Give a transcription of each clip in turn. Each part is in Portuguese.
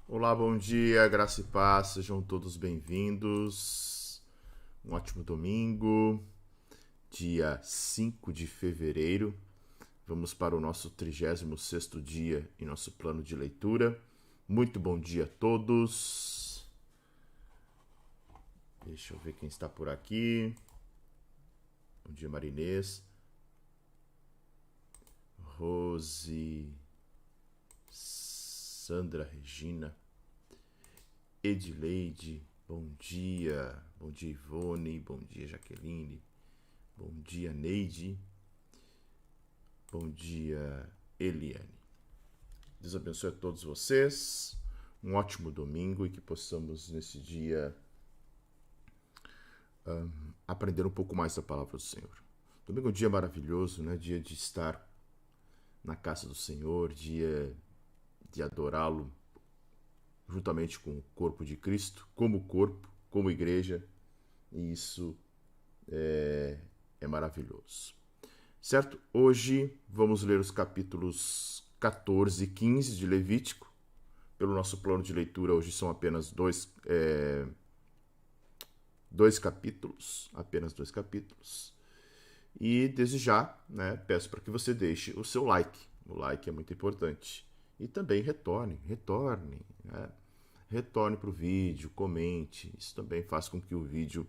Olá, bom dia, graça e paz, sejam todos bem-vindos. Um ótimo domingo, dia 5 de fevereiro. Vamos para o nosso 36º dia em nosso plano de leitura. Muito bom dia a todos. Deixa eu ver quem está por aqui. Bom dia, Marinês. Rose, Sandra, Regina, Edileide, bom dia. Bom dia, Ivone, bom dia, Jaqueline, bom dia, Neide, bom dia, Eliane. Deus abençoe a todos vocês, um ótimo domingo e que possamos nesse dia aprender um pouco mais da palavra do Senhor. Domingo é um dia maravilhoso, né? Dia de estar na casa do Senhor, dia de adorá-lo juntamente com o corpo de Cristo, como corpo, como igreja, e isso é maravilhoso. Certo? Hoje vamos ler os capítulos 14 e 15 de Levítico. Pelo nosso plano de leitura, hoje são apenas dois capítulos, E desde já, né, peço para que você deixe o seu like. O like é muito importante. E também retorne, né? Retorne para o vídeo, comente. Isso também faz com que o vídeo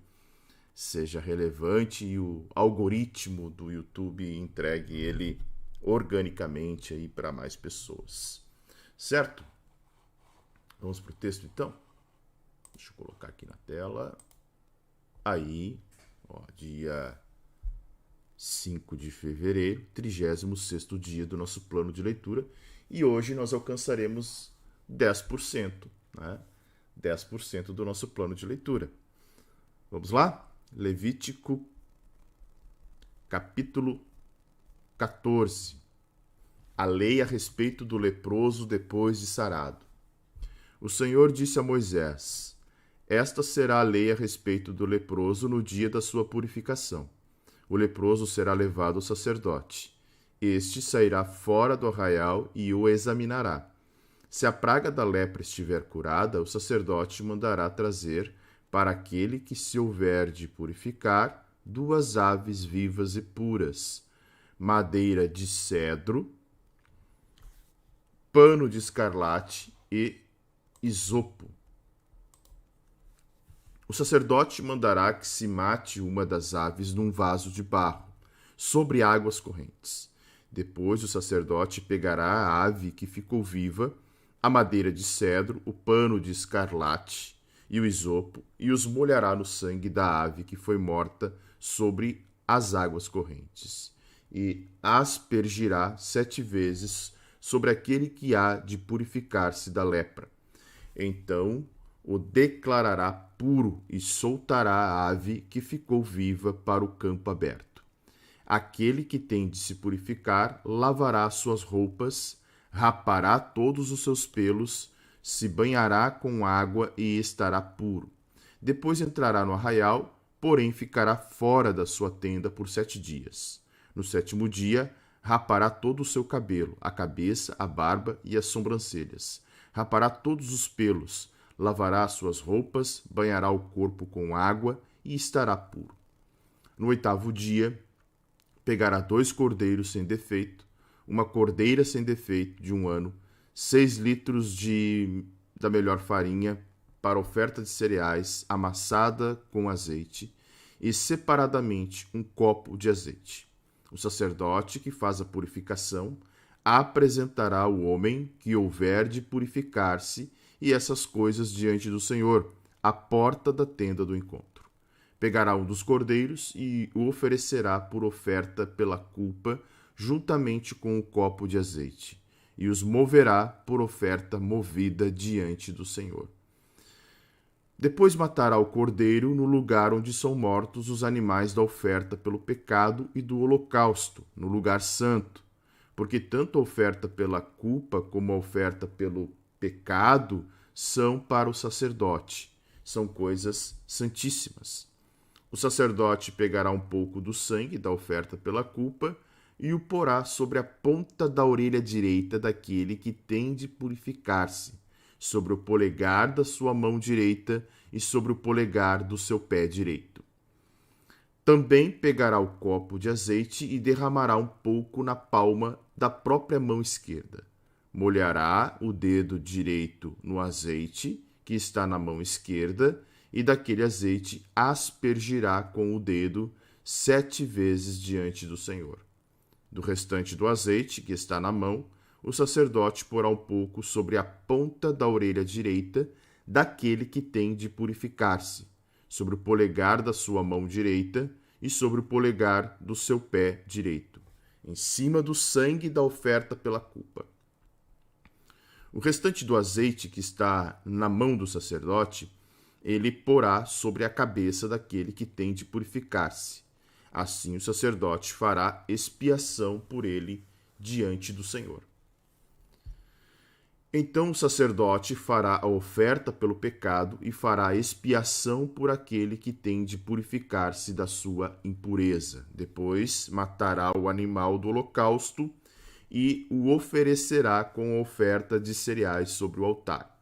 seja relevante e o algoritmo do YouTube entregue ele organicamente aí para mais pessoas. Certo? Vamos para o texto então? Deixa eu colocar aqui na tela. Aí, ó, dia 5 de fevereiro, 36º dia do nosso plano de leitura. E hoje nós alcançaremos 10%, né? 10% do nosso plano de leitura. Vamos lá? Levítico, capítulo 14. A lei a respeito do leproso depois de sarado. O Senhor disse a Moisés: esta será a lei a respeito do leproso no dia da sua purificação. O leproso será levado ao sacerdote. Este sairá fora do arraial e o examinará. Se a praga da lepra estiver curada, o sacerdote mandará trazer para aquele que se houver de purificar 2 aves vivas e puras, madeira de cedro, pano de escarlate e isopo. O sacerdote mandará que se mate uma das aves num vaso de barro, sobre águas correntes. Depois o sacerdote pegará a ave que ficou viva, a madeira de cedro, o pano de escarlate e o isopo, e os molhará no sangue da ave que foi morta sobre as águas correntes, e aspergirá 7 vezes sobre aquele que há de purificar-se da lepra. Então o declarará puro e soltará a ave que ficou viva para o campo aberto. Aquele que tem de se purificar lavará suas roupas, rapará todos os seus pelos, se banhará com água e estará puro. Depois entrará no arraial, porém ficará fora da sua tenda por 7 dias. No 7º dia, rapará todo o seu cabelo, a cabeça, a barba e as sobrancelhas. Rapará todos os pelos, lavará suas roupas, banhará o corpo com água e estará puro. No 8º dia, pegará 2 cordeiros sem defeito, uma cordeira sem defeito de 1 ano, 6 litros da melhor farinha para oferta de cereais amassada com azeite e separadamente 1 copo de azeite. O sacerdote que faz a purificação apresentará o homem que houver de purificar-se e essas coisas diante do Senhor, à porta da tenda do encontro. Pegará um dos cordeiros e o oferecerá por oferta pela culpa, juntamente com o copo de azeite, e os moverá por oferta movida diante do Senhor. Depois matará o cordeiro no lugar onde são mortos os animais da oferta pelo pecado e do holocausto, no lugar santo. porque tanto a oferta pela culpa como a oferta pelo pecado são para o sacerdote, são coisas santíssimas. O sacerdote pegará um pouco do sangue da oferta pela culpa e o porá sobre a ponta da orelha direita daquele que tem de purificar-se, sobre o polegar da sua mão direita e sobre o polegar do seu pé direito. Também pegará o copo de azeite e derramará um pouco na palma da própria mão esquerda. Molhará o dedo direito no azeite que está na mão esquerda e daquele azeite aspergirá com o dedo 7 vezes diante do Senhor. Do restante do azeite que está na mão, o sacerdote porá um pouco sobre a ponta da orelha direita daquele que tem de purificar-se, sobre o polegar da sua mão direita e sobre o polegar do seu pé direito, em cima do sangue da oferta pela culpa. O restante do azeite que está na mão do sacerdote, ele porá sobre a cabeça daquele que tem de purificar-se. Assim o sacerdote fará expiação por ele diante do Senhor. Então o sacerdote fará a oferta pelo pecado e fará expiação por aquele que tem de purificar-se da sua impureza. Depois matará o animal do holocausto e o oferecerá com a oferta de cereais sobre o altar.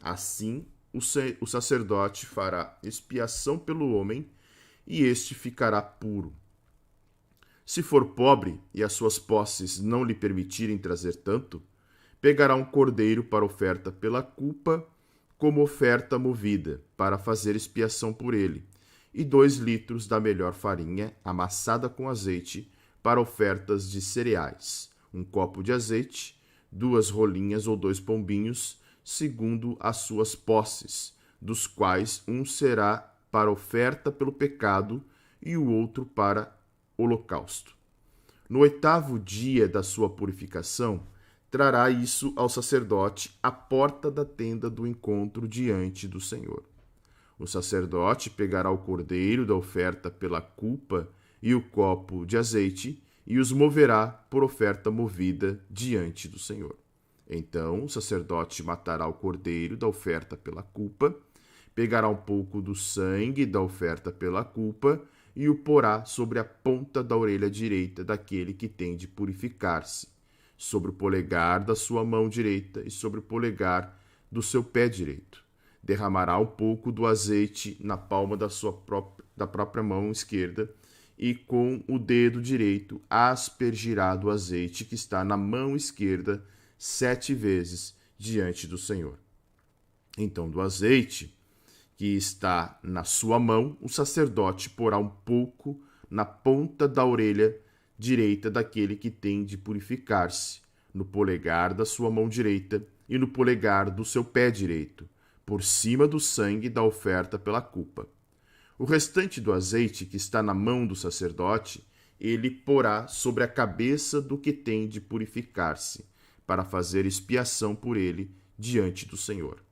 Assim o sacerdote fará expiação pelo homem e este ficará puro. Se for pobre e as suas posses não lhe permitirem trazer tanto, pegará um cordeiro para oferta pela culpa, como oferta movida, para fazer expiação por ele, e 2 litros da melhor farinha, amassada com azeite, para ofertas de cereais, um copo de azeite, 2 rolinhas ou 2 pombinhos, segundo as suas posses, dos quais um será para oferta pelo pecado e o outro para holocausto. No 8º dia da sua purificação, trará isso ao sacerdote à porta da tenda do encontro diante do Senhor. O sacerdote pegará o cordeiro da oferta pela culpa e o copo de azeite e os moverá por oferta movida diante do Senhor. Então o sacerdote matará o cordeiro da oferta pela culpa, pegará um pouco do sangue da oferta pela culpa e o porá sobre a ponta da orelha direita daquele que tem de purificar-se, sobre o polegar da sua mão direita e sobre o polegar do seu pé direito. Derramará um pouco do azeite na palma da própria mão esquerda e com o dedo direito aspergirá do azeite que está na mão esquerda 7 vezes diante do Senhor. Então, do azeite que está na sua mão, o sacerdote porá um pouco na ponta da orelha direita daquele que tem de purificar-se, no polegar da sua mão direita e no polegar do seu pé direito, por cima do sangue da oferta pela culpa. O restante do azeite que está na mão do sacerdote, ele porá sobre a cabeça do que tem de purificar-se, para fazer expiação por ele diante do Senhor.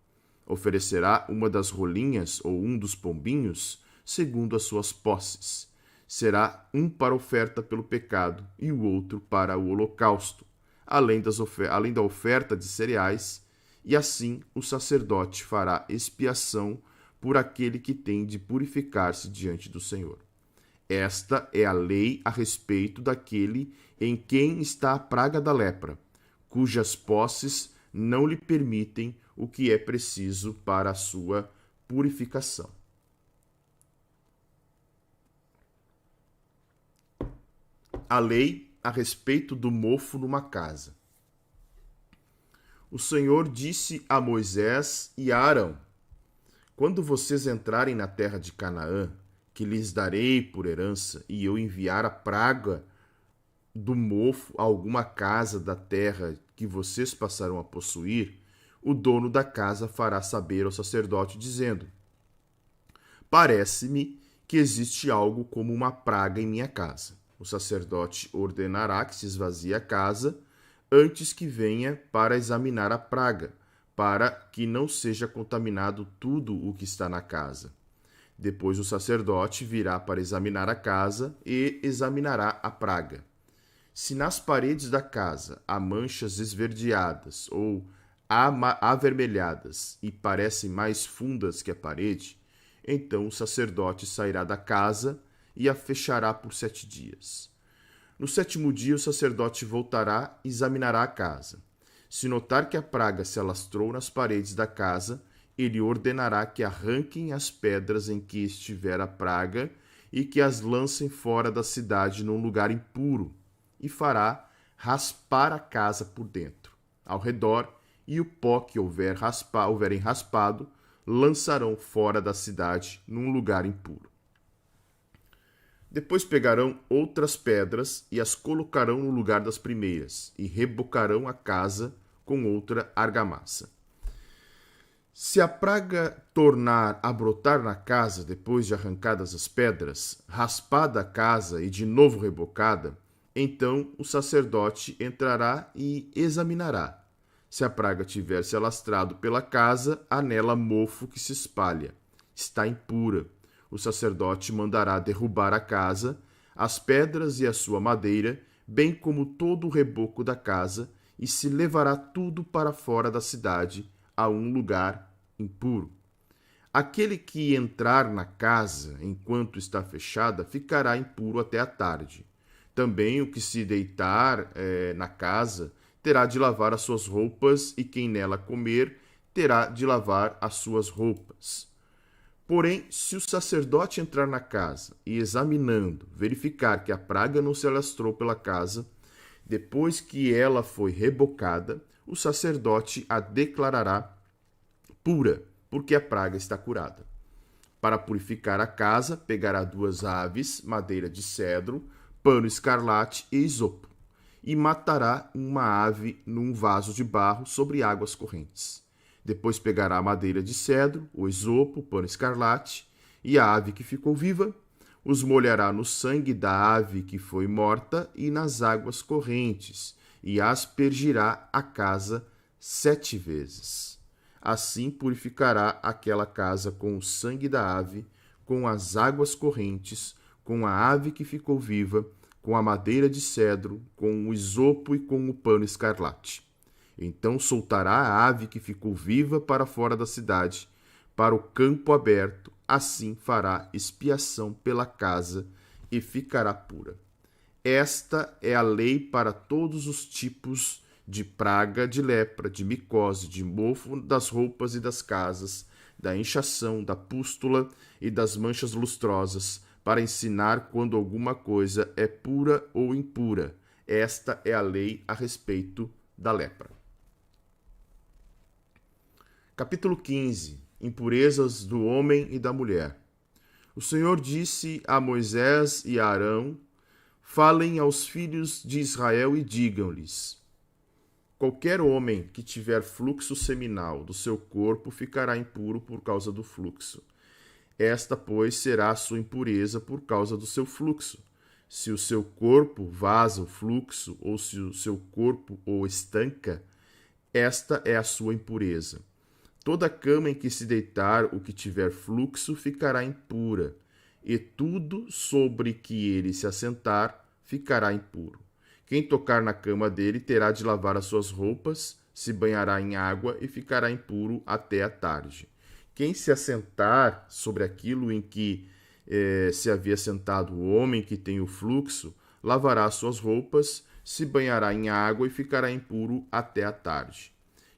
Oferecerá uma das rolinhas ou um dos pombinhos, segundo as suas posses. Será um para oferta pelo pecado e o outro para o holocausto, além da oferta de cereais, e assim o sacerdote fará expiação por aquele que tem de purificar-se diante do Senhor. Esta é a lei a respeito daquele em quem está a praga da lepra, cujas posses não lhe permitem o que é preciso para a sua purificação. A lei a respeito do mofo numa casa. O Senhor disse a Moisés e a Arão: quando vocês entrarem na terra de Canaã, que lhes darei por herança, e eu enviar a praga do mofo a alguma casa da terra que vocês passarão a possuir, o dono da casa fará saber ao sacerdote, dizendo: parece-me que existe algo como uma praga em minha casa. O sacerdote ordenará que se esvazie a casa antes que venha para examinar a praga, para que não seja contaminado tudo o que está na casa. Depois o sacerdote virá para examinar a casa e examinará a praga. Se nas paredes da casa há manchas esverdeadas ou avermelhadas e parecem mais fundas que a parede, então o sacerdote sairá da casa e a fechará por 7 dias. No 7º dia, o sacerdote voltará e examinará a casa. Se notar que a praga se alastrou nas paredes da casa, ele ordenará que arranquem as pedras em que estiver a praga e que as lancem fora da cidade num lugar impuro, e fará raspar a casa por dentro, ao redor, e o pó que houverem raspado lançarão fora da cidade num lugar impuro. Depois pegarão outras pedras e as colocarão no lugar das primeiras, e rebocarão a casa com outra argamassa. Se a praga tornar a brotar na casa depois de arrancadas as pedras, raspada a casa e de novo rebocada, então o sacerdote entrará e examinará. Se a praga tiver se alastrado pela casa, há nela mofo que se espalha. Está impura. O sacerdote mandará derrubar a casa, as pedras e a sua madeira, bem como todo o reboco da casa, e se levará tudo para fora da cidade, a um lugar impuro. Aquele que entrar na casa enquanto está fechada ficará impuro até a tarde. Também o que se deitar na casa terá de lavar as suas roupas, e quem nela comer terá de lavar as suas roupas. Porém, se o sacerdote entrar na casa e, examinando, verificar que a praga não se alastrou pela casa, depois que ela foi rebocada, o sacerdote a declarará pura, porque a praga está curada. Para purificar a casa, pegará 2 aves, madeira de cedro, pano escarlate e isopo, e matará uma ave num vaso de barro sobre águas correntes. Depois pegará a madeira de cedro, o isopo, o pano escarlate e a ave que ficou viva, os molhará no sangue da ave que foi morta e nas águas correntes, e aspergirá a casa 7 vezes. Assim purificará aquela casa com o sangue da ave, com as águas correntes, com a ave que ficou viva, com a madeira de cedro, com o isopo e com o pano escarlate. Então soltará a ave que ficou viva para fora da cidade, para o campo aberto, assim fará expiação pela casa e ficará pura. Esta é a lei para todos os tipos de praga, de lepra, de micose, de mofo das roupas e das casas, da inchação, da pústula e das manchas lustrosas, para ensinar quando alguma coisa é pura ou impura. Esta é a lei a respeito da lepra. Capítulo 15. Impurezas do homem e da mulher. O Senhor disse a Moisés e a Arão: falem aos filhos de Israel e digam-lhes: qualquer homem que tiver fluxo seminal do seu corpo ficará impuro por causa do fluxo. Esta, pois, será a sua impureza por causa do seu fluxo. Se o seu corpo vaza o fluxo, ou se o seu corpo o estanca, esta é a sua impureza. Toda cama em que se deitar o que tiver fluxo ficará impura, e tudo sobre que ele se assentar ficará impuro. Quem tocar na cama dele terá de lavar as suas roupas, se banhará em água e ficará impuro até a tarde. Quem se assentar sobre aquilo em que se havia sentado o homem que tem o fluxo, lavará as suas roupas, se banhará em água e ficará impuro até a tarde.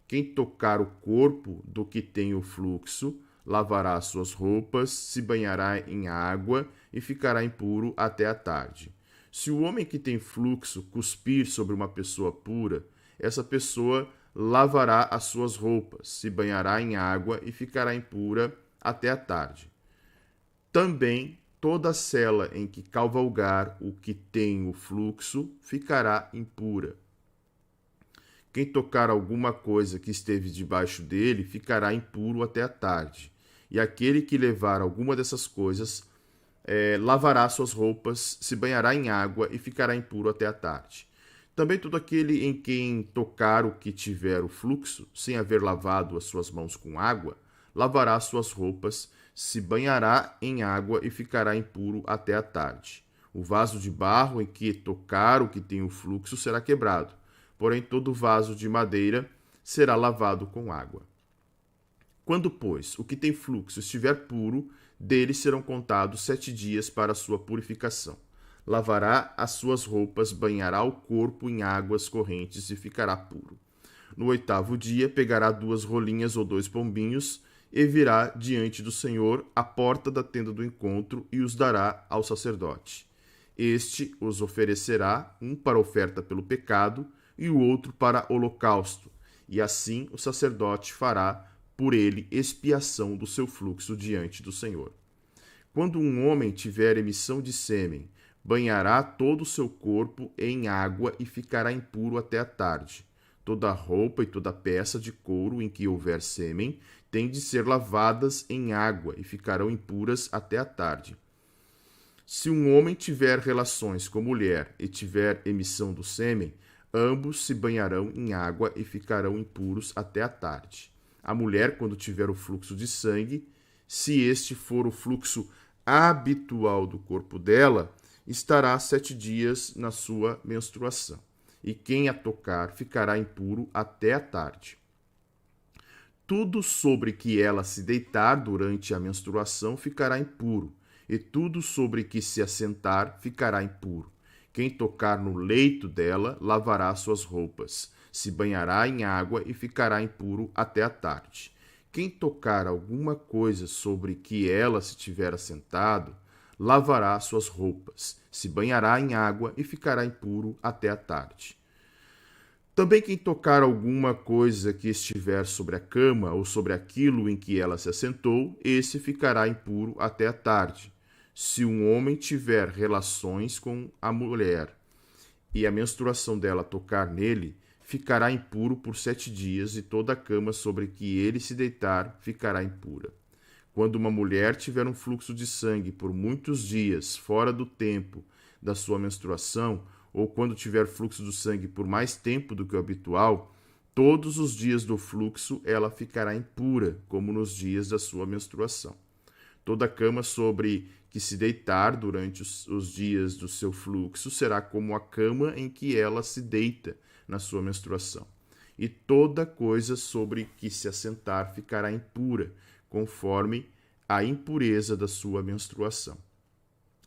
Quem tocar o corpo do que tem o fluxo, lavará as suas roupas, se banhará em água e ficará impuro até a tarde. Se o homem que tem fluxo cuspir sobre uma pessoa pura, essa pessoa lavará as suas roupas, se banhará em água e ficará impura até a tarde. Também toda cela em que cavalgar o que tem o fluxo ficará impura. Quem tocar alguma coisa que esteve debaixo dele ficará impuro até a tarde. E aquele que levar alguma dessas coisas lavará suas roupas, se banhará em água e ficará impuro até a tarde. Também todo aquele em quem tocar o que tiver o fluxo, sem haver lavado as suas mãos com água, lavará suas roupas, se banhará em água e ficará impuro até a tarde. O vaso de barro em que tocar o que tem o fluxo será quebrado, porém todo vaso de madeira será lavado com água. Quando, pois, o que tem fluxo estiver puro, dele serão contados 7 dias para a sua purificação. Lavará as suas roupas, banhará o corpo em águas correntes e ficará puro. No 8º dia, pegará 2 rolinhas ou 2 pombinhos e virá diante do Senhor à porta da tenda do encontro e os dará ao sacerdote. Este os oferecerá, um para oferta pelo pecado e o outro para holocausto, e assim o sacerdote fará por ele expiação do seu fluxo diante do Senhor. Quando um homem tiver emissão de sêmen, banhará todo o seu corpo em água e ficará impuro até a tarde. Toda roupa e toda peça de couro em que houver sêmen têm de ser lavadas em água e ficarão impuras até a tarde. Se um homem tiver relações com mulher e tiver emissão do sêmen, ambos se banharão em água e ficarão impuros até a tarde. A mulher, quando tiver o fluxo de sangue, se este for o fluxo habitual do corpo dela, estará 7 dias na sua menstruação, e quem a tocar ficará impuro até a tarde. Tudo sobre que ela se deitar durante a menstruação ficará impuro, e tudo sobre que se assentar ficará impuro. Quem tocar no leito dela lavará suas roupas, se banhará em água e ficará impuro até a tarde. Quem tocar alguma coisa sobre que ela se tiver assentado, lavará suas roupas, se banhará em água e ficará impuro até a tarde. Também quem tocar alguma coisa que estiver sobre a cama ou sobre aquilo em que ela se assentou, esse ficará impuro até a tarde. Se um homem tiver relações com a mulher e a menstruação dela tocar nele, ficará impuro por 7 dias, e toda a cama sobre que ele se deitar ficará impura. Quando uma mulher tiver um fluxo de sangue por muitos dias fora do tempo da sua menstruação, ou quando tiver fluxo do sangue por mais tempo do que o habitual, todos os dias do fluxo ela ficará impura, como nos dias da sua menstruação. Toda a cama sobre que se deitar durante os dias do seu fluxo será como a cama em que ela se deita na sua menstruação. E toda coisa sobre que se assentar ficará impura, conforme a impureza da sua menstruação.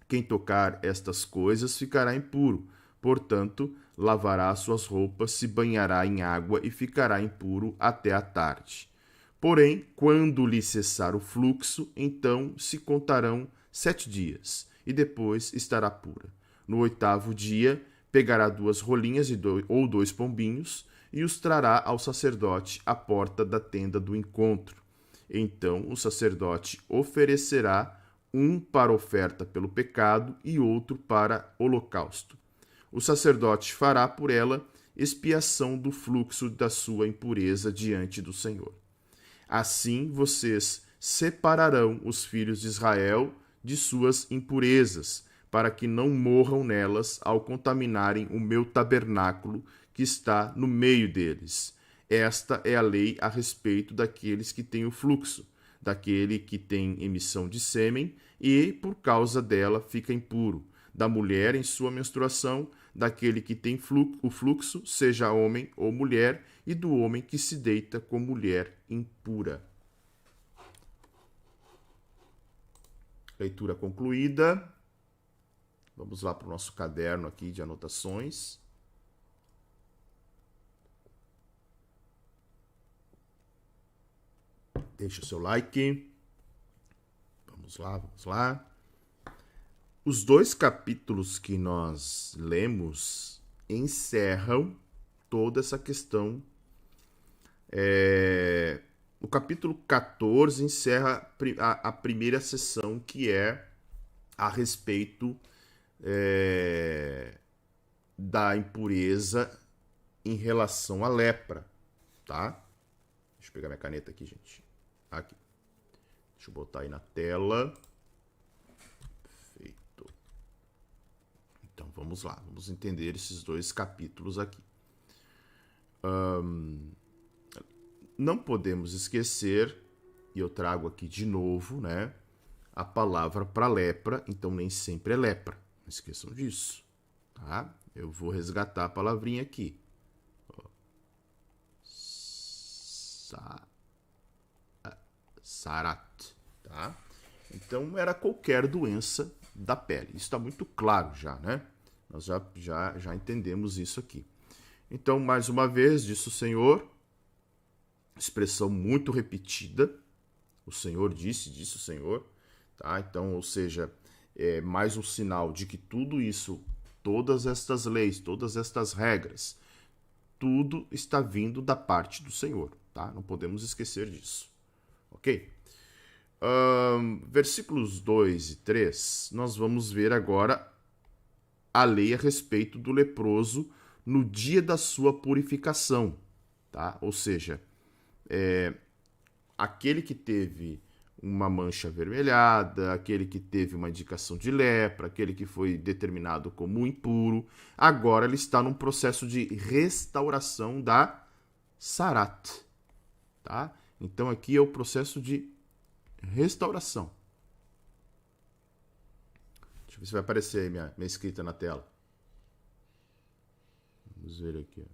Quem tocar estas coisas ficará impuro, portanto, lavará suas roupas, se banhará em água e ficará impuro até a tarde. Porém, quando lhe cessar o fluxo, então se contarão 7 dias, e depois estará pura. No 8º dia, pegará 2 rolinhas ou 2 pombinhos, e os trará ao sacerdote à porta da tenda do encontro. Então o sacerdote oferecerá um para oferta pelo pecado e outro para holocausto. O sacerdote fará por ela expiação do fluxo da sua impureza diante do Senhor. Assim vocês separarão os filhos de Israel de suas impurezas, para que não morram nelas ao contaminarem o meu tabernáculo que está no meio deles. Esta é a lei a respeito daqueles que têm o fluxo, daquele que tem emissão de sêmen e, por causa dela, fica impuro, da mulher em sua menstruação, daquele que tem o fluxo, seja homem ou mulher, e do homem que se deita com mulher impura. Leitura concluída. Vamos lá para o nosso caderno aqui de anotações. Deixa o seu like. Vamos lá, vamos lá. Os 2 capítulos que nós lemos encerram toda essa questão. O capítulo 14 encerra a primeira sessão, que é a respeito da impureza em relação à lepra, tá? Deixa eu pegar minha caneta aqui, gente. Aqui. Deixa eu botar aí na tela. Perfeito. Então, vamos lá. Vamos entender esses 2 capítulos aqui. Não podemos esquecer, e eu trago aqui de novo, né, a palavra para lepra, então nem sempre é lepra. esqueçam disso, tá? Eu vou resgatar a palavrinha aqui. Sarat, tá? Então, era qualquer doença da pele. Isso está muito claro já, né? Nós já entendemos isso aqui. Então, mais uma vez, disse o Senhor, expressão muito repetida. O Senhor disse o Senhor, tá? Então, ou seja, é mais um sinal de que tudo isso, todas estas leis, todas estas regras, tudo está vindo da parte do Senhor, tá? Não podemos esquecer disso, ok? Versículos 2 e 3, nós vamos ver agora a lei a respeito do leproso no dia da sua purificação, tá? Ou seja, aquele que teve uma mancha avermelhada, aquele que teve uma indicação de lepra, aquele que foi determinado como impuro, agora ele está num processo de restauração da sarat, tá? Então aqui é o processo de restauração. Deixa eu ver se vai aparecer aí minha escrita na tela. Vamos ver aqui.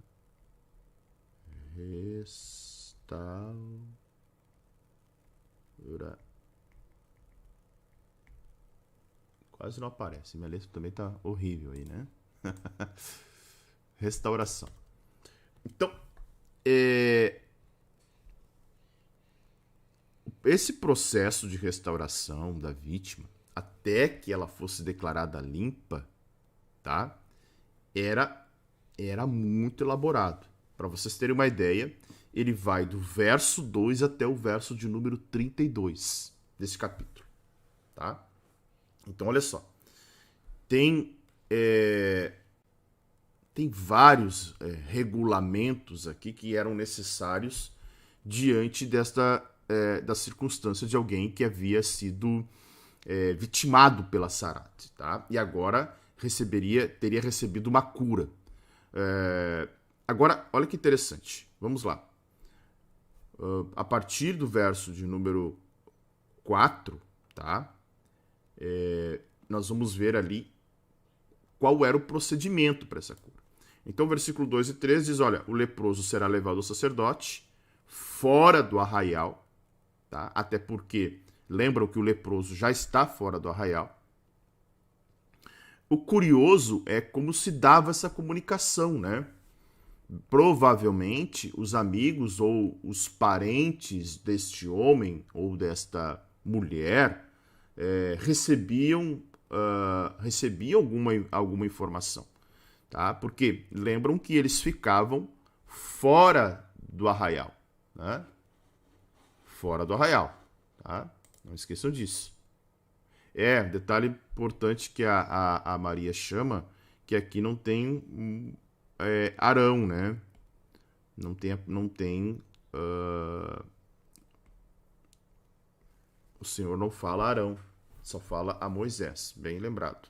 Quase não aparece. Minha letra também tá horrível aí, né? Restauração. Então, esse processo de restauração da vítima, até que ela fosse declarada limpa, tá? Era muito elaborado. Para vocês terem uma ideia, ele vai do verso 2 até o verso de número 32 desse capítulo, tá? Então, olha só. Tem vários regulamentos aqui que eram necessários diante da circunstância de alguém que havia sido vitimado pela sarat, tá? E agora teria recebido uma cura. Agora, olha que interessante. Vamos lá. A partir do verso de número 4, tá? Nós vamos ver ali qual era o procedimento para essa cura. Então, versículo 2 e 3 diz, olha, o leproso será levado ao sacerdote fora do arraial, tá? Até porque, lembram que o leproso já está fora do arraial. O curioso é como se dava essa comunicação, né? Provavelmente, os amigos ou os parentes deste homem ou desta mulher recebiam alguma informação, tá? Porque lembram que eles ficavam fora do arraial, né? Fora do arraial, tá? Não esqueçam disso. Detalhe importante que a Maria chama, que aqui não tem Arão, né? Não tem o Senhor não fala Arão, só fala a Moisés, bem lembrado.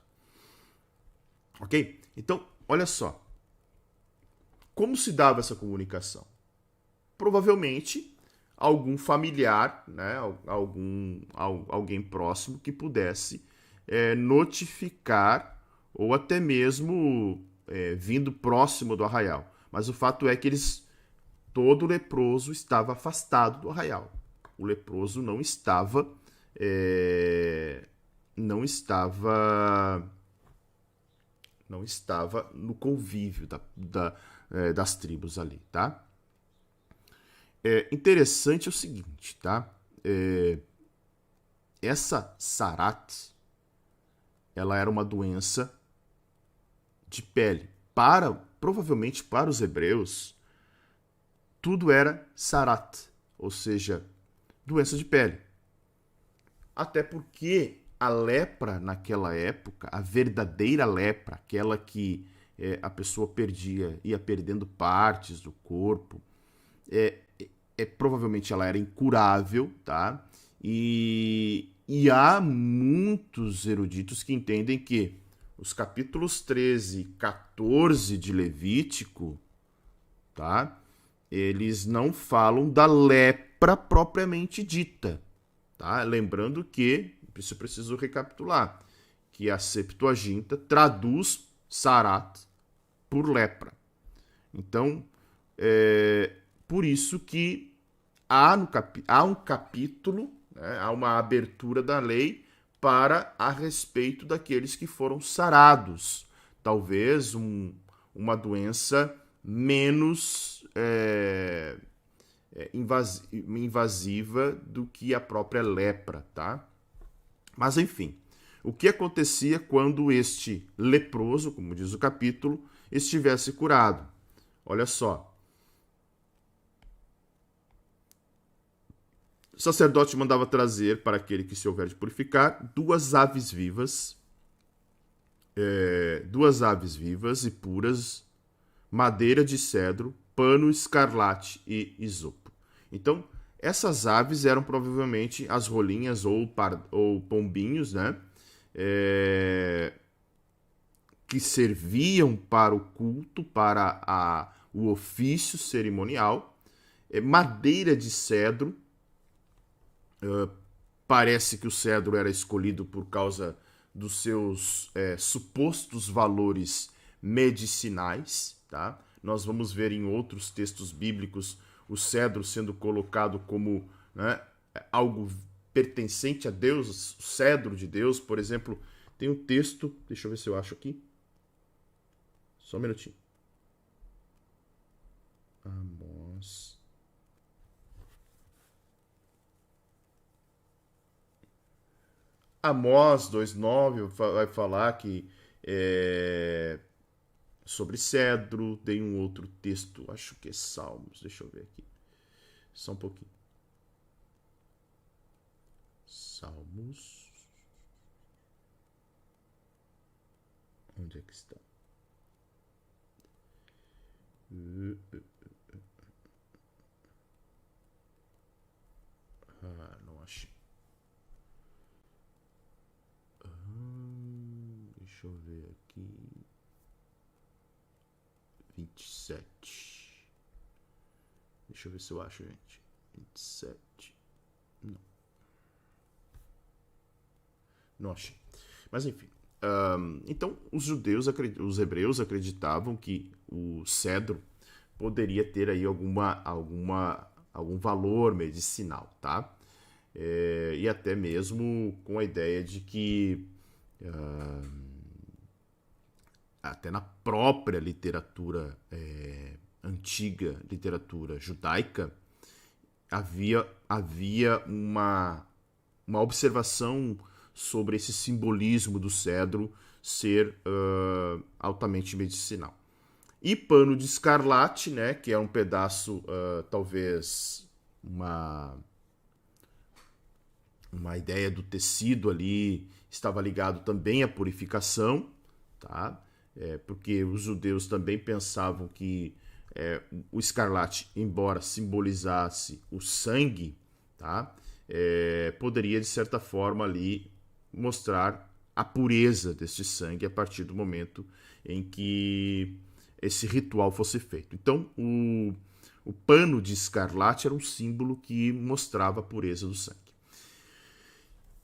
Ok? Então, olha só. Como se dava essa comunicação? Provavelmente algum familiar, né? Alguém próximo que pudesse notificar ou até mesmo vindo próximo do arraial. Mas o fato é que todo leproso estava afastado do arraial. O leproso não estava no convívio das tribos ali, tá? Interessante o seguinte, tá? Essa sarat, ela era uma doença de pele. Provavelmente para os hebreus, tudo era sarat, ou seja, doença de pele. Até porque a lepra naquela época, a verdadeira lepra, aquela que a pessoa ia perdendo partes do corpo, provavelmente ela era incurável, tá? E há muitos eruditos que entendem que os capítulos 13 e 14 de Levítico, tá? Eles não falam da lepra propriamente dita, tá? Lembrando que, isso eu preciso recapitular, que a Septuaginta traduz sarat por lepra. Então, por isso que há um capítulo, né, há uma abertura da lei para a respeito daqueles que foram sarados. Talvez uma doença menos invasiva do que a própria lepra, tá? Mas, enfim, o que acontecia quando este leproso, como diz o capítulo, estivesse curado? Olha só. O sacerdote mandava trazer para aquele que se houver de purificar 2 aves vivas, 2 aves vivas e puras, madeira de cedro, pano escarlate e isopo. Então, essas aves eram provavelmente as rolinhas ou pombinhos, né? Que serviam para o culto, para o ofício cerimonial. Madeira de cedro. Parece que o cedro era escolhido por causa dos seus supostos valores medicinais, tá? Nós vamos ver em outros textos bíblicos o cedro sendo colocado como, né, algo pertencente a Deus, o cedro de Deus. Por exemplo, tem um texto, deixa eu ver se eu acho aqui. Só um minutinho. Amós. Amós 2:9 vai falar que sobre cedro. Tem um outro texto, acho que é Salmos, deixa eu ver aqui. Só um pouquinho. Salmos. Onde é que está? Não achei. Deixa eu ver aqui. 27. Deixa eu ver se eu acho, gente. 27. Não achei. Mas enfim. Então, os hebreus acreditavam que o cedro poderia ter aí algum valor medicinal, tá? E até mesmo com a ideia de que até na própria literatura antiga, literatura judaica, havia uma observação sobre esse simbolismo do cedro ser altamente medicinal. E pano de escarlate, né, que é um pedaço, talvez uma ideia do tecido ali, estava ligado também à purificação, tá? Porque os judeus também pensavam que o escarlate, embora simbolizasse o sangue, tá? Poderia, de certa forma, ali mostrar a pureza deste sangue a partir do momento em que esse ritual fosse feito. Então, o pano de escarlate era um símbolo que mostrava a pureza do sangue.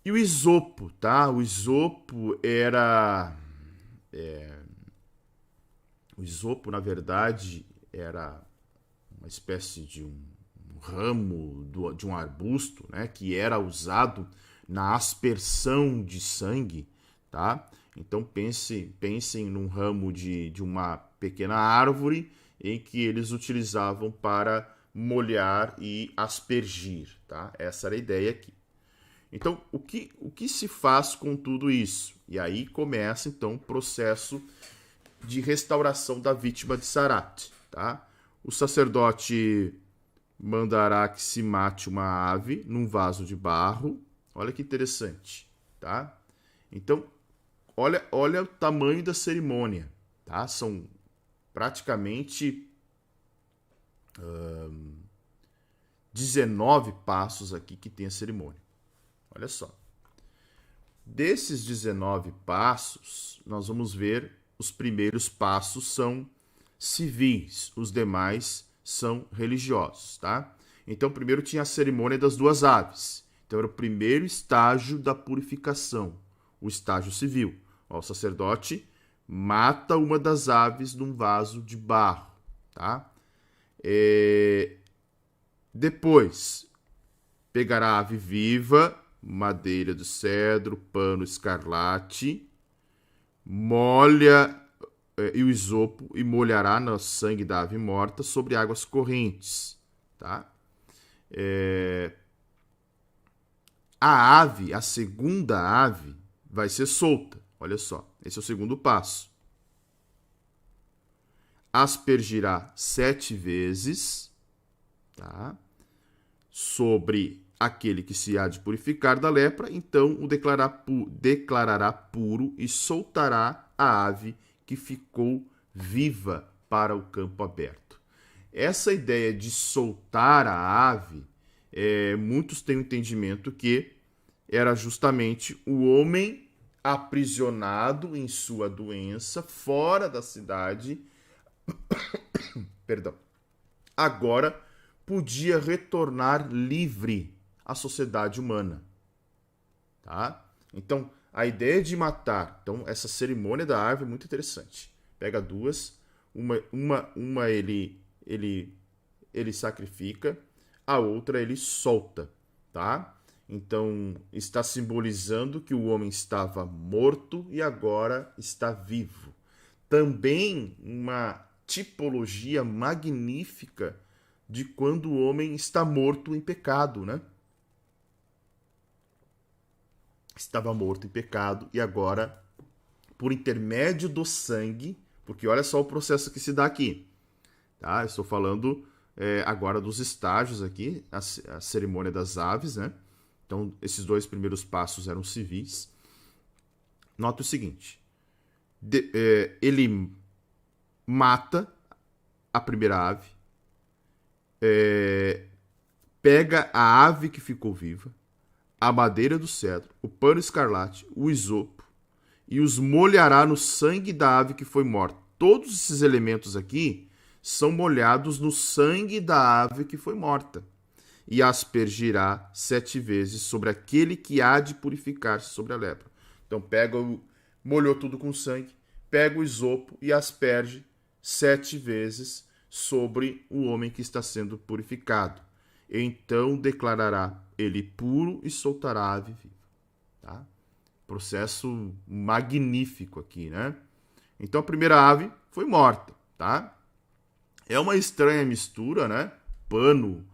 E o isopo, tá? O isopo era... O isopo, na verdade, era uma espécie de um ramo de um arbusto, né? Que era usado na aspersão de sangue, tá? Então pensem num ramo de uma pequena árvore em que eles utilizavam para molhar e aspergir, tá? Essa era a ideia aqui. Então, o que se faz com tudo isso? E aí começa, então, o processo de restauração da vítima de sarat, tá? O sacerdote mandará que se mate uma ave num vaso de barro. Olha que interessante, tá? Então, olha o tamanho da cerimônia, tá? São praticamente 19 passos aqui que tem a cerimônia. Olha só. Desses 19 passos, nós vamos ver os primeiros passos são civis, os demais são religiosos, tá? Então, primeiro tinha a cerimônia das 2 aves. Então, era o primeiro estágio da purificação, o estágio civil. Ó, o sacerdote mata uma das aves num vaso de barro, tá? Depois, pegará a ave viva, madeira de cedro, pano escarlate, molha e o isopo e molhará no sangue da ave morta sobre águas correntes, tá? A ave, a segunda ave, vai ser solta. Olha só, esse é o segundo passo. Aspergirá 7 vezes, tá? Sobre aquele que se há de purificar da lepra, então o declarará puro e soltará a ave que ficou viva para o campo aberto. Essa ideia de soltar a ave, muitos têm o entendimento que era justamente o homem aprisionado em sua doença, fora da cidade, perdão, agora podia retornar livre à sociedade humana, tá? Então, a ideia de matar, então essa cerimônia da árvore é muito interessante. Pega duas, uma ele sacrifica, a outra ele solta, tá? Então, está simbolizando que o homem estava morto e agora está vivo. Também uma tipologia magnífica de quando o homem está morto em pecado, né? Estava morto em pecado e agora, por intermédio do sangue, porque olha só o processo que se dá aqui, tá? Eu estou falando agora dos estágios aqui, a cerimônia das aves, né? Então, esses 2 primeiros passos eram civis. Nota o seguinte, ele mata a primeira ave, pega a ave que ficou viva, a madeira do cedro, o pano escarlate, o isopo, e os molhará no sangue da ave que foi morta. Todos esses elementos aqui são molhados no sangue da ave que foi morta. E aspergirá 7 vezes sobre aquele que há de purificar-se sobre a lepra. Então molhou tudo com sangue, pega o isopo e asperge 7 vezes sobre o homem que está sendo purificado. Então declarará ele puro e soltará a ave viva. Tá? Processo magnífico aqui, né? Então a primeira ave foi morta, tá? É uma estranha mistura, né? Pano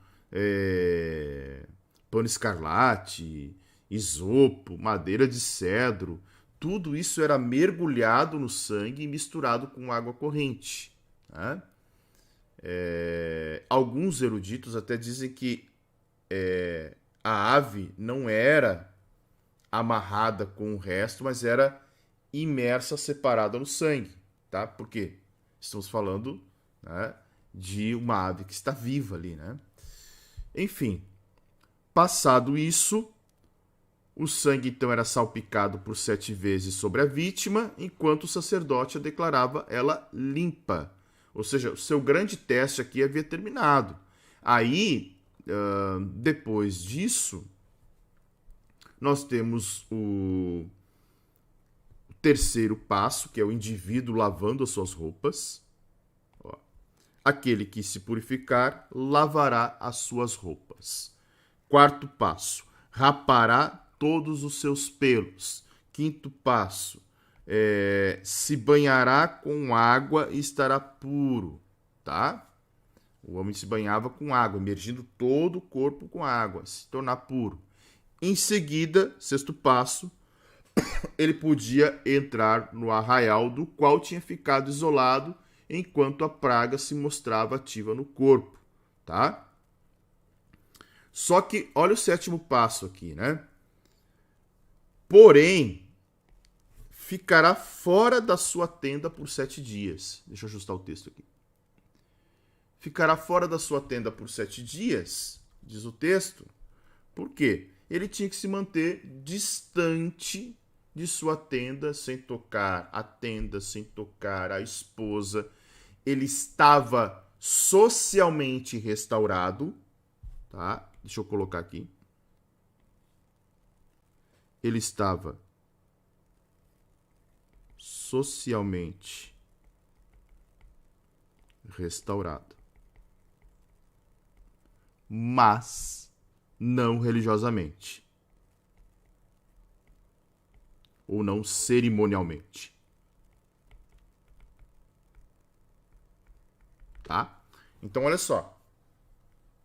escarlate, isopo, madeira de cedro, tudo isso era mergulhado no sangue e misturado com água corrente, né? Alguns eruditos até dizem que a ave não era amarrada com o resto, mas era imersa, separada no sangue, tá? Porque estamos falando, né, de uma ave que está viva ali, né? Enfim, passado isso, o sangue então era salpicado por 7 vezes sobre a vítima, enquanto o sacerdote a declarava ela limpa. Ou seja, o seu grande teste aqui havia terminado. Aí, depois disso, nós temos o terceiro passo, que é o indivíduo lavando as suas roupas. Aquele que se purificar, lavará as suas roupas. Quarto passo, rapará todos os seus pelos. Quinto passo, se banhará com água e estará puro, tá? O homem se banhava com água, imergindo todo o corpo com água, se tornar puro. Em seguida, sexto passo, ele podia entrar no arraial do qual tinha ficado isolado enquanto a praga se mostrava ativa no corpo, tá? Só que, olha o sétimo passo aqui, né? Porém, ficará fora da sua tenda por 7 dias. Deixa eu ajustar o texto aqui. Ficará fora da sua tenda por 7 dias, diz o texto. Por quê? Ele tinha que se manter distante de sua tenda, sem tocar a tenda, sem tocar a esposa. Ele estava socialmente restaurado, tá? Deixa eu colocar aqui. Ele estava socialmente restaurado, mas não religiosamente ou não cerimonialmente. Tá? Então, olha só.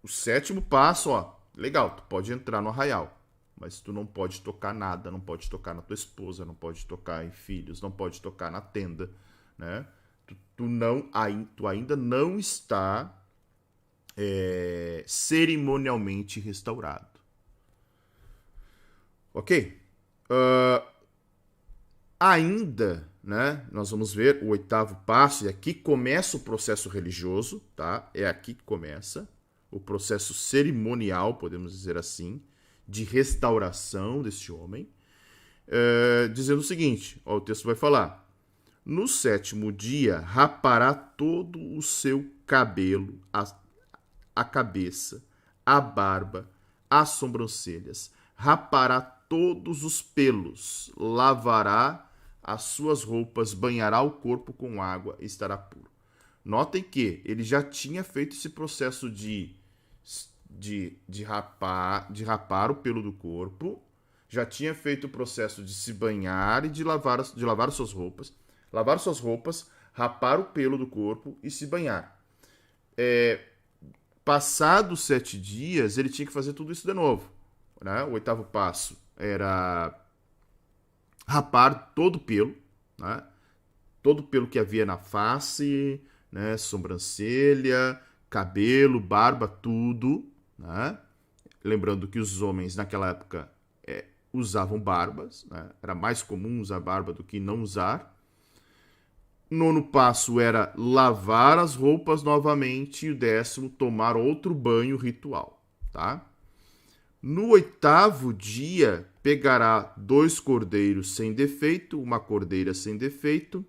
O sétimo passo, ó, legal, tu pode entrar no arraial, mas tu não pode tocar nada, não pode tocar na tua esposa, não pode tocar em filhos, não pode tocar na tenda, né? Tu ainda não está cerimonialmente restaurado. Ok? Ainda, né? Nós vamos ver o oitavo passo, e aqui começa o processo religioso, tá? É aqui que começa o processo cerimonial, podemos dizer assim, de restauração desse homem, dizendo o seguinte, ó, o texto vai falar: no sétimo dia rapará todo o seu cabelo, a cabeça, a barba, as sobrancelhas, rapará todos os pelos, lavará as suas roupas, banhará o corpo com água e estará puro. Notem que ele já tinha feito esse processo de rapar o pelo do corpo, já tinha feito o processo de se banhar e de lavar suas roupas, rapar o pelo do corpo e se banhar. Passados 7 dias, ele tinha que fazer tudo isso de novo. Né? O oitavo passo era rapar todo o pelo, né? Todo o pelo que havia na face, né? Sobrancelha, cabelo, barba, tudo. Né? Lembrando que os homens naquela época usavam barbas, né? Era mais comum usar barba do que não usar. Nono passo era lavar as roupas novamente e o 10º, tomar outro banho ritual, tá? No 8º dia, pegará 2 cordeiros sem defeito, uma cordeira sem defeito,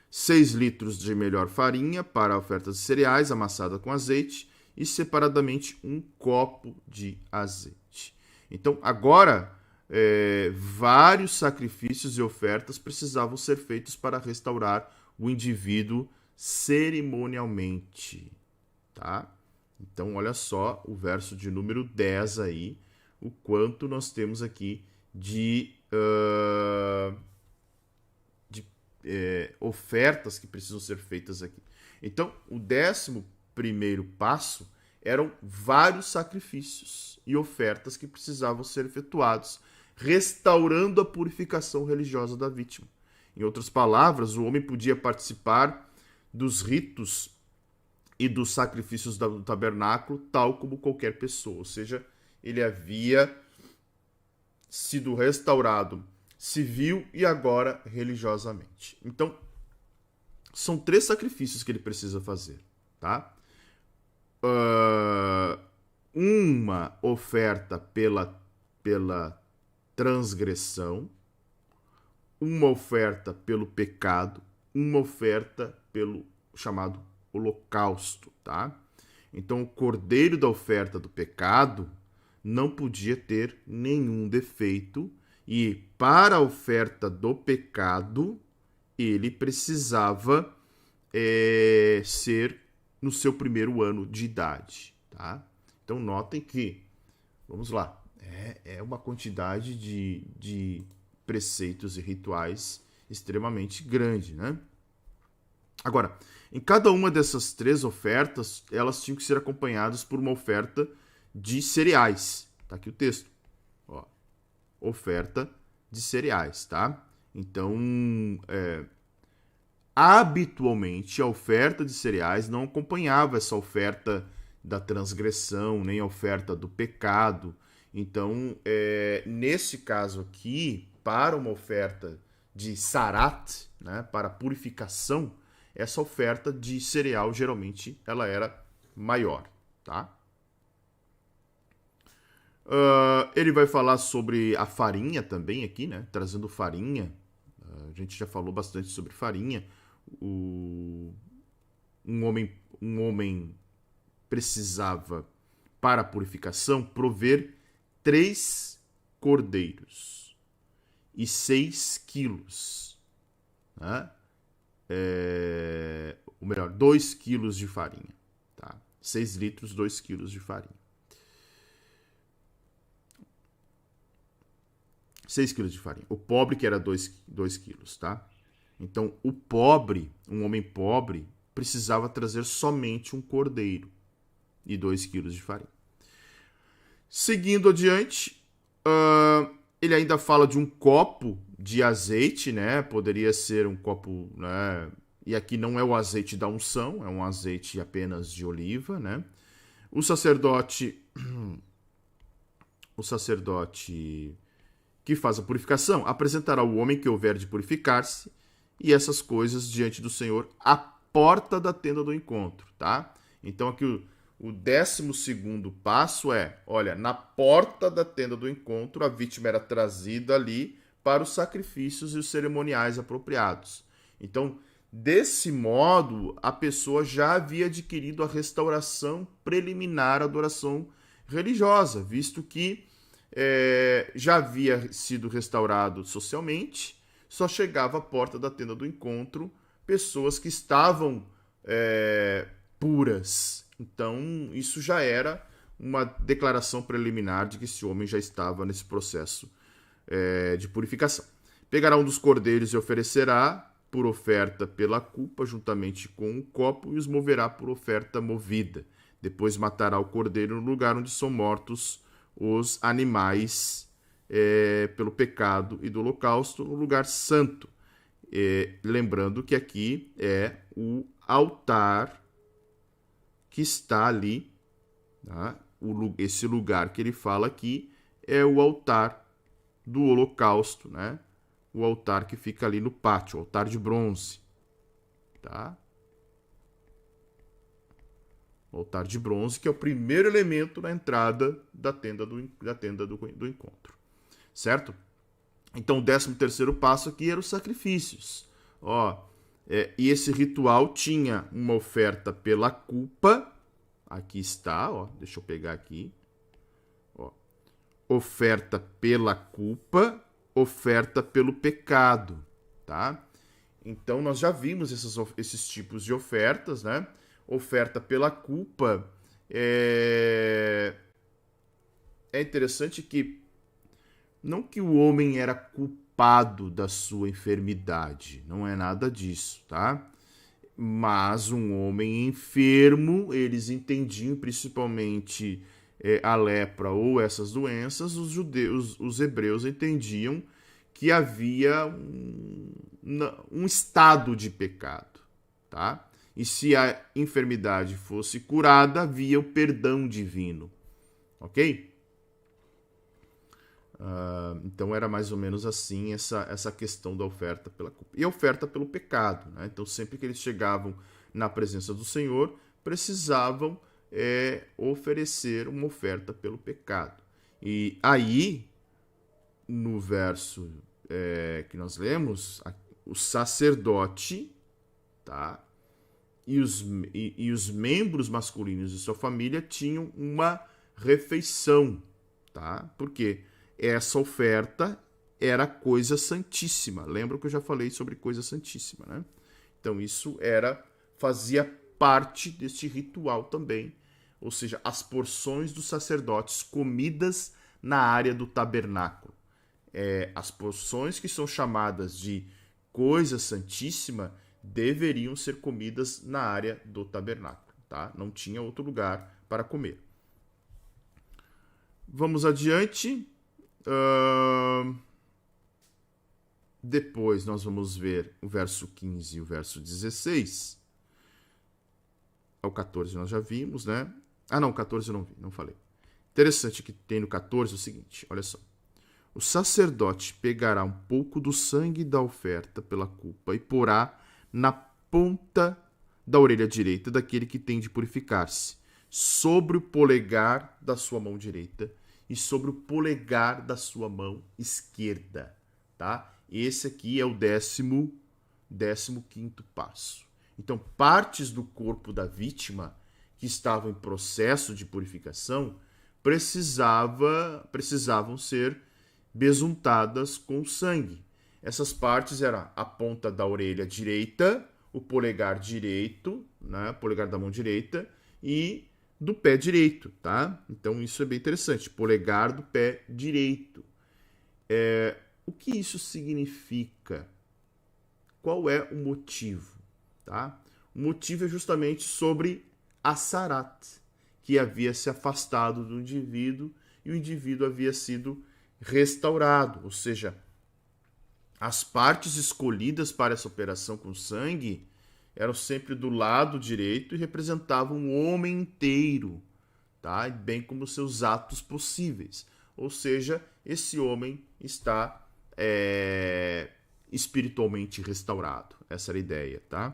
6 litros de melhor farinha para ofertas de cereais amassada com azeite e separadamente 1 copo de azeite. Então, agora, vários sacrifícios e ofertas precisavam ser feitos para restaurar o indivíduo cerimonialmente, tá? Então, olha só o verso de número 10 aí, o quanto nós temos aqui de ofertas que precisam ser feitas aqui. Então, o 11º passo eram vários sacrifícios e ofertas que precisavam ser efetuados, restaurando a purificação religiosa da vítima. Em outras palavras, o homem podia participar dos ritos e dos sacrifícios do tabernáculo, tal como qualquer pessoa. Ou seja, ele havia sido restaurado civil e agora religiosamente. Então, são 3 sacrifícios que ele precisa fazer, tá? Uma oferta pela transgressão, uma oferta pelo pecado, uma oferta pelo chamado holocausto, tá? Então, o cordeiro da oferta do pecado não podia ter nenhum defeito e para a oferta do pecado ele precisava ser no seu primeiro ano de idade, tá? Então, notem que, vamos lá, é uma quantidade de preceitos e rituais extremamente grande, né? Agora, em cada uma dessas 3 ofertas, elas tinham que ser acompanhadas por uma oferta de cereais. Tá aqui o texto. Ó, oferta de cereais, tá? Então, habitualmente, a oferta de cereais não acompanhava essa oferta da transgressão, nem a oferta do pecado. Então, nesse caso aqui, para uma oferta de sarat, né, para purificação, essa oferta de cereal, geralmente, ela era maior, tá? Ele vai falar sobre a farinha também aqui, né? Trazendo farinha. A gente já falou bastante sobre farinha. Um homem precisava, para a purificação, prover 3 cordeiros quilos. Né? Ou melhor, 2 quilos de farinha. Tá? 6 litros, 2 quilos de farinha. 6 quilos de farinha. O pobre que era 2 quilos, tá? Então, o pobre, um homem pobre, precisava trazer somente um cordeiro e 2 quilos de farinha. Seguindo adiante, ele ainda fala de um copo de azeite, né? Poderia ser um copo, né? E aqui não é o azeite da unção, é um azeite apenas de oliva, né? O sacerdote que faz a purificação apresentará o homem que houver de purificar-se e essas coisas diante do Senhor à porta da tenda do encontro, tá? Então aqui o 12º passo é, olha, na porta da tenda do encontro a vítima era trazida ali para os sacrifícios e os cerimoniais apropriados. Então, desse modo, a pessoa já havia adquirido a restauração preliminar à adoração religiosa, visto que já havia sido restaurado socialmente, só chegava à porta da tenda do encontro pessoas que estavam puras. Então, isso já era uma declaração preliminar de que esse homem já estava nesse processo de purificação. Pegará um dos cordeiros e oferecerá por oferta pela culpa, juntamente com o copo, e os moverá por oferta movida. Depois matará o cordeiro no lugar onde são mortos os animais pelo pecado e do holocausto, no lugar santo. Lembrando que aqui é o altar que está ali, tá? Esse lugar que ele fala aqui é o altar do holocausto, né? O altar que fica ali no pátio, o altar de bronze, tá? O altar de bronze, que é o primeiro elemento na entrada da tenda do encontro, certo? Então, o 13º passo aqui era os sacrifícios. E esse ritual tinha uma oferta pela culpa. Aqui está, deixa eu pegar aqui. Oferta pela culpa, oferta pelo pecado, tá? Então, nós já vimos esses tipos de ofertas, né? Oferta pela culpa. É interessante que não que o homem era culpado da sua enfermidade, não é nada disso, tá? Mas um homem enfermo, eles entendiam, principalmente a lepra ou essas doenças, os hebreus entendiam que havia um estado de pecado, tá? E se a enfermidade fosse curada, havia o perdão divino, ok? Então era mais ou menos assim essa questão da oferta pela culpa. E a oferta pelo pecado, né? Então sempre que eles chegavam na presença do Senhor, precisavam oferecer uma oferta pelo pecado. E aí, no verso que nós lemos, o sacerdote, tá? E os membros masculinos de sua família tinham uma refeição, tá? Por quê? Essa oferta era coisa santíssima. Lembra que eu já falei sobre coisa santíssima, né? Então isso fazia parte deste ritual também, ou seja, as porções dos sacerdotes comidas na área do tabernáculo. As porções que são chamadas de coisa santíssima deveriam ser comidas na área do tabernáculo, tá? Não tinha outro lugar para comer. Vamos adiante. Depois nós vamos ver o verso 15 e o verso 16. O 14 nós já vimos, né? Não, o 14 eu não vi, não falei. Interessante que tem no 14 o seguinte, olha só. O sacerdote pegará um pouco do sangue da oferta pela culpa e porá na ponta da orelha direita daquele que tem de purificar-se, sobre o polegar da sua mão direita e sobre o polegar da sua mão esquerda, tá? Esse aqui é o 15º passo. Então, partes do corpo da vítima que estavam em processo de purificação precisavam ser besuntadas com sangue. Essas partes eram a ponta da orelha direita, o polegar direito, né, polegar da mão direita e do pé direito, tá? Então isso é bem interessante, polegar do pé direito. O que isso significa? Qual é o motivo? Tá? O motivo é justamente sobre a Sarat, que havia se afastado do indivíduo e o indivíduo havia sido restaurado, ou seja, as partes escolhidas para essa operação com sangue eram sempre do lado direito e representavam o homem inteiro, tá? Bem como seus atos possíveis. Ou seja, esse homem está espiritualmente restaurado. Essa era a ideia, tá?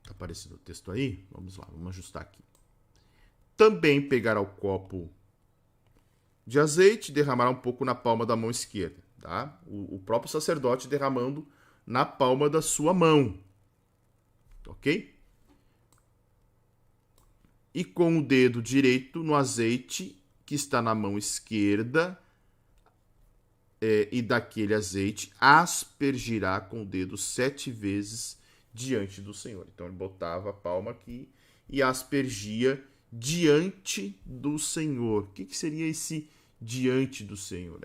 Tá aparecendo o texto aí? Vamos lá, vamos ajustar aqui. Também pegará o copo de azeite e derramará um pouco na palma da mão esquerda, tá? O próprio sacerdote derramando na palma da sua mão, ok? E com o dedo direito no azeite que está na mão esquerda, e daquele azeite aspergirá com o dedo 7 vezes diante do Senhor. Então ele botava a palma aqui e aspergia diante do Senhor. O que seria esse diante do Senhor?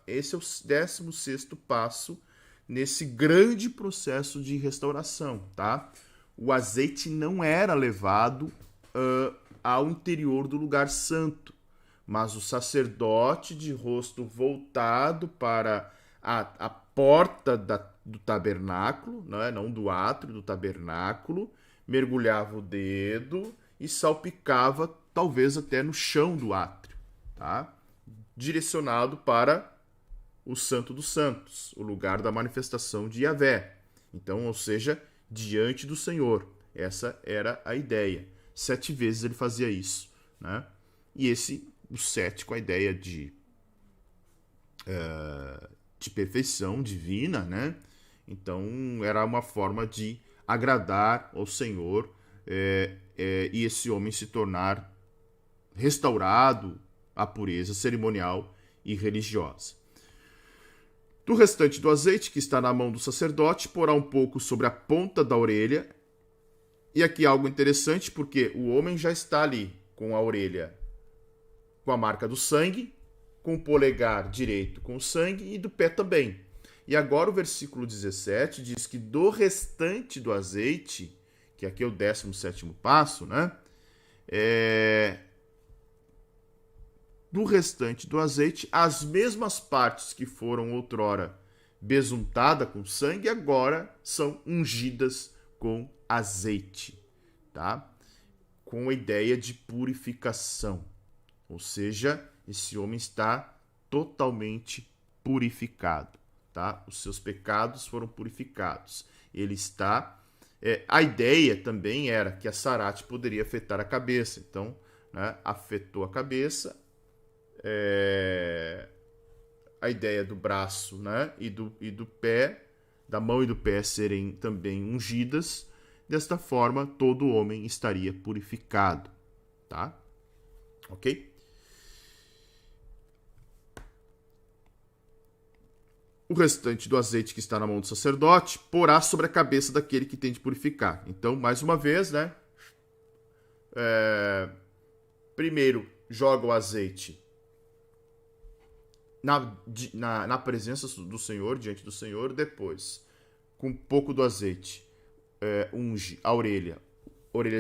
Esse é o 16º passo nesse grande processo de restauração, tá? O azeite não era levado ao interior do lugar santo, mas o sacerdote de rosto voltado para a porta do tabernáculo, não do átrio, do tabernáculo, mergulhava o dedo e salpicava talvez até no chão do átrio, tá? Direcionado para o Santo dos Santos, o lugar da manifestação de Yahvé. Então, ou seja, diante do Senhor. Essa era a ideia. 7 vezes ele fazia isso, né? E o 7 com a ideia de perfeição divina, né? Então, era uma forma de agradar ao Senhor e esse homem se tornar restaurado à pureza cerimonial e religiosa. Do restante do azeite que está na mão do sacerdote, porá um pouco sobre a ponta da orelha. E aqui algo interessante, porque o homem já está ali com a orelha com a marca do sangue, com o polegar direito com o sangue e do pé também. E agora o versículo 17 diz que do restante do azeite, que aqui é o 17º passo, né? Do restante do azeite, as mesmas partes que foram outrora besuntadas com sangue, agora são ungidas com azeite, tá? Com a ideia de purificação. Ou seja, esse homem está totalmente purificado, tá? Os seus pecados foram purificados. Ele está... a ideia também era que a Sarat poderia afetar a cabeça. Então, né, afetou a cabeça. A ideia do braço, né, e do pé, da mão e do pé serem também ungidas. Desta forma, todo homem estaria purificado, tá? Ok? O restante do azeite que está na mão do sacerdote porá sobre a cabeça daquele que tem de purificar. Então, mais uma vez, né? Primeiro, joga o azeite na presença do Senhor, diante do Senhor. Depois, com um pouco do azeite, unge a orelha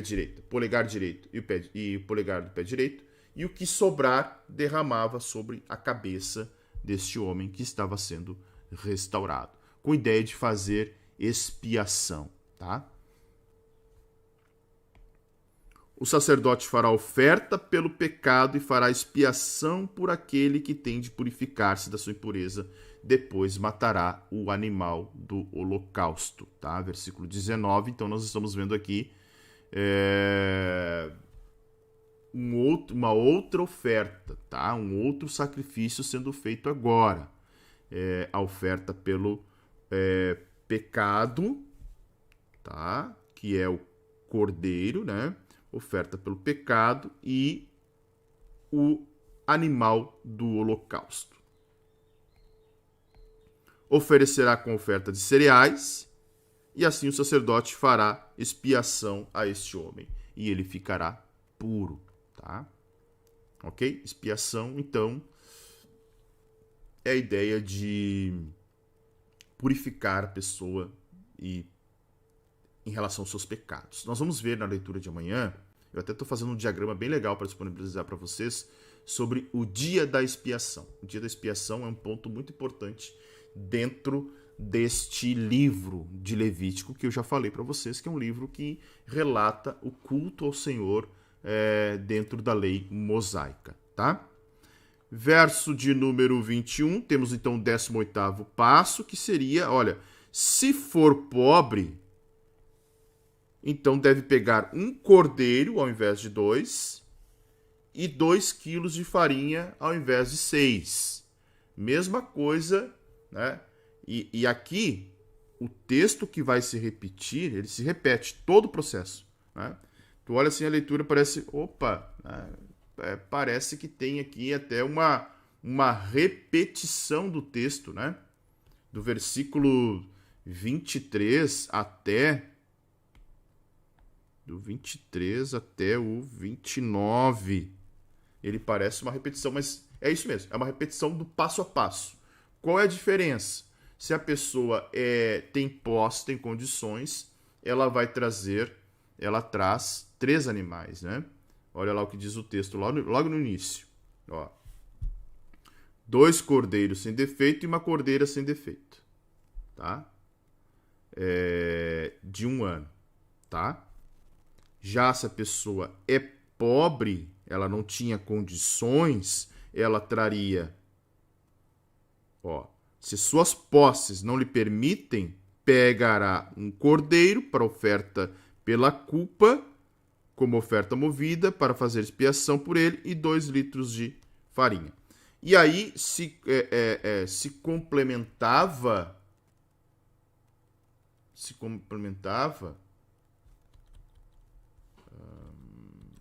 direita, polegar direito e o polegar do pé direito. E o que sobrar, derramava sobre a cabeça deste homem que estava sendo restaurado, com a ideia de fazer expiação, tá? O sacerdote fará oferta pelo pecado e fará expiação por aquele que tem de purificar-se da sua impureza. Depois matará o animal do holocausto, tá? Versículo 19. Então nós estamos vendo aqui uma outra oferta, tá? Um outro sacrifício sendo feito agora. A oferta pelo pecado, tá? Que é o cordeiro, né? Oferta pelo pecado e animal do holocausto. Oferecerá com oferta de cereais, e assim o sacerdote fará expiação a este homem, e ele ficará puro, tá? Ok? Expiação, então, é a ideia de purificar a pessoa e em relação aos seus pecados. Nós vamos ver na leitura de amanhã, eu até estou fazendo um diagrama bem legal para disponibilizar para vocês, sobre o dia da expiação. O dia da expiação é um ponto muito importante dentro deste livro de Levítico, que eu já falei para vocês, que é um livro que relata o culto ao Senhor dentro da lei mosaica, tá? Verso de número 21, temos então o 18º passo, que seria, olha, se for pobre, então deve pegar um cordeiro ao invés de 2 e 2 quilos de farinha ao invés de 6. Mesma coisa, né? E aqui, o texto que vai se repetir, ele se repete todo o processo, né? Tu olha assim a leitura, parece, opa, né? Parece que tem aqui até uma repetição do texto, né? Do versículo 23 até do 23 até o 29. Ele parece uma repetição, mas é isso mesmo, é uma repetição do passo a passo. Qual é a diferença? Se a pessoa tem posse, tem condições, ela traz 3 animais, né? Olha lá o que diz o texto logo no início. Ó. 2 cordeiros sem defeito e uma cordeira sem defeito. Tá? De 1 ano. Tá? Já se a pessoa é pobre, ela não tinha condições, ela traria, se suas posses não lhe permitem, pegará um cordeiro para oferta pela culpa, como oferta movida, para fazer expiação por ele, e 2 litros de farinha. E aí se complementava,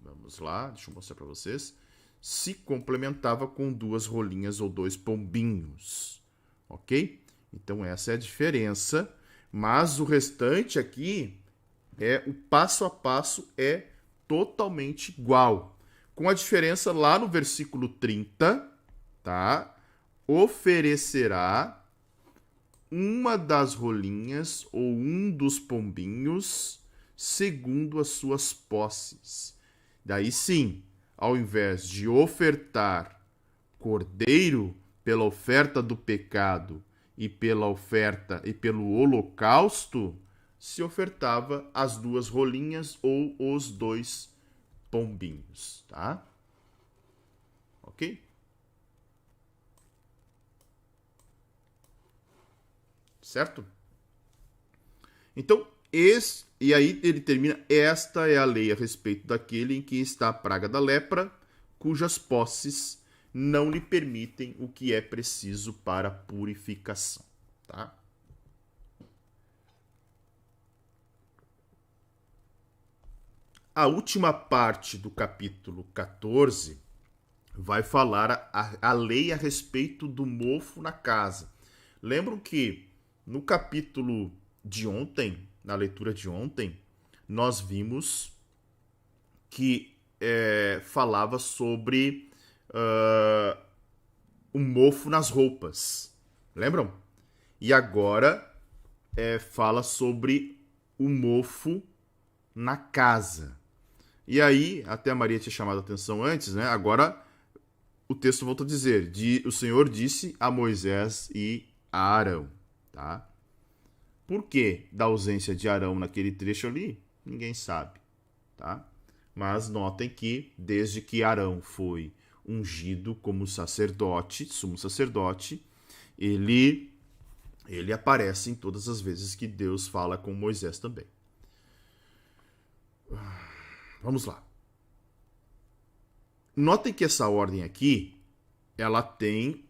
vamos lá, deixa eu mostrar para vocês, se complementava com 2 rolinhas ou 2 pombinhos, ok? Então essa é a diferença, mas o restante aqui, o passo a passo é totalmente igual, com a diferença lá no versículo 30, tá? Oferecerá uma das rolinhas ou um dos pombinhos segundo as suas posses. Daí sim, ao invés de ofertar cordeiro pela oferta do pecado e pela oferta e pelo holocausto, se ofertava as 2 rolinhas ou os 2 pombinhos, tá? Ok? Certo? Então, e aí ele termina, esta é a lei a respeito daquele em que está a praga da lepra, cujas posses não lhe permitem o que é preciso para a purificação, tá? A última parte do capítulo 14 vai falar a lei a respeito do mofo na casa. Lembram que no capítulo de ontem, na leitura de ontem, nós vimos que falava sobre o mofo nas roupas. Lembram? E agora fala sobre o mofo na casa. E aí, até a Maria tinha chamado a atenção antes, né? Agora o texto volta a dizer, o Senhor disse a Moisés e a Arão, tá? Por que da ausência de Arão naquele trecho ali? Ninguém sabe, tá? Mas notem que desde que Arão foi ungido como sacerdote, sumo sacerdote, ele aparece em todas as vezes que Deus fala com Moisés também. Vamos lá. Notem que essa ordem aqui, ela tem,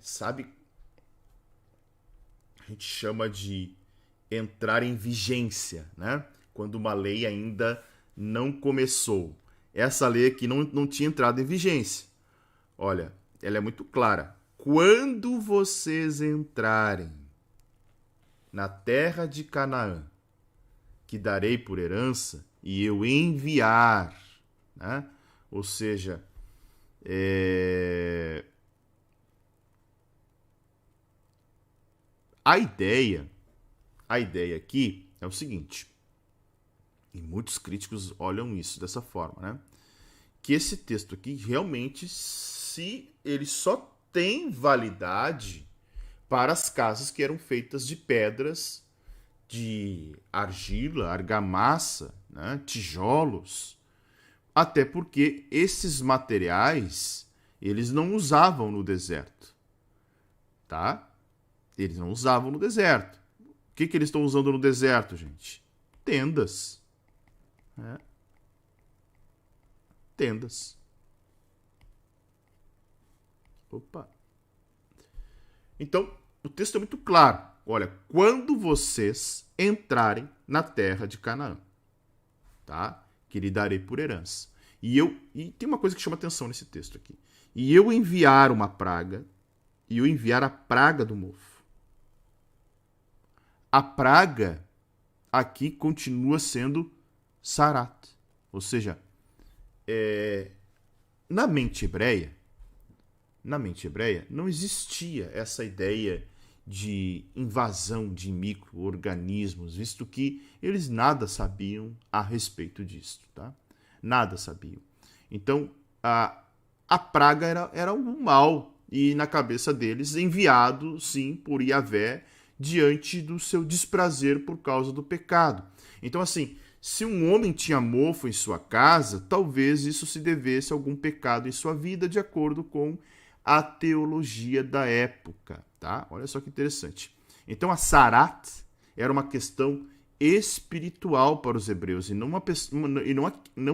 sabe, a gente chama de entrar em vigência, né? Quando uma lei ainda não começou. essa lei aqui não tinha entrado em vigência. Olha, ela é muito clara. Quando vocês entrarem na terra de Canaã, que darei por herança, e eu enviar, né? Ou seja, a ideia aqui é o seguinte, e muitos críticos olham isso dessa forma, né? Que esse texto aqui realmente, se ele só tem validade para as casas que eram feitas de pedras, de argila, argamassa, né? Tijolos, até porque esses materiais eles não usavam no deserto, tá? Eles não usavam no deserto. O que eles estão usando no deserto, gente? Tendas. Né? Tendas. Opa. Então, o texto é muito claro. Olha, quando vocês entrarem na terra de Canaã, tá? Que lhe darei por herança. E tem uma coisa que chama atenção nesse texto aqui. E eu enviar uma praga, e eu enviar a praga do mofo. A praga aqui continua sendo sarat. Ou seja, na mente hebreia, não existia essa ideia de invasão de micro-organismos, visto que eles nada sabiam a respeito disso, tá? Nada sabiam. Então, a praga era um mal, e na cabeça deles, enviado, sim, por Yahvé, diante do seu desprazer por causa do pecado. Então, assim, se um homem tinha mofo em sua casa, talvez isso se devesse a algum pecado em sua vida, de acordo com a teologia da época, tá? Olha só que interessante. Então, a sarat era uma questão espiritual para os hebreus e não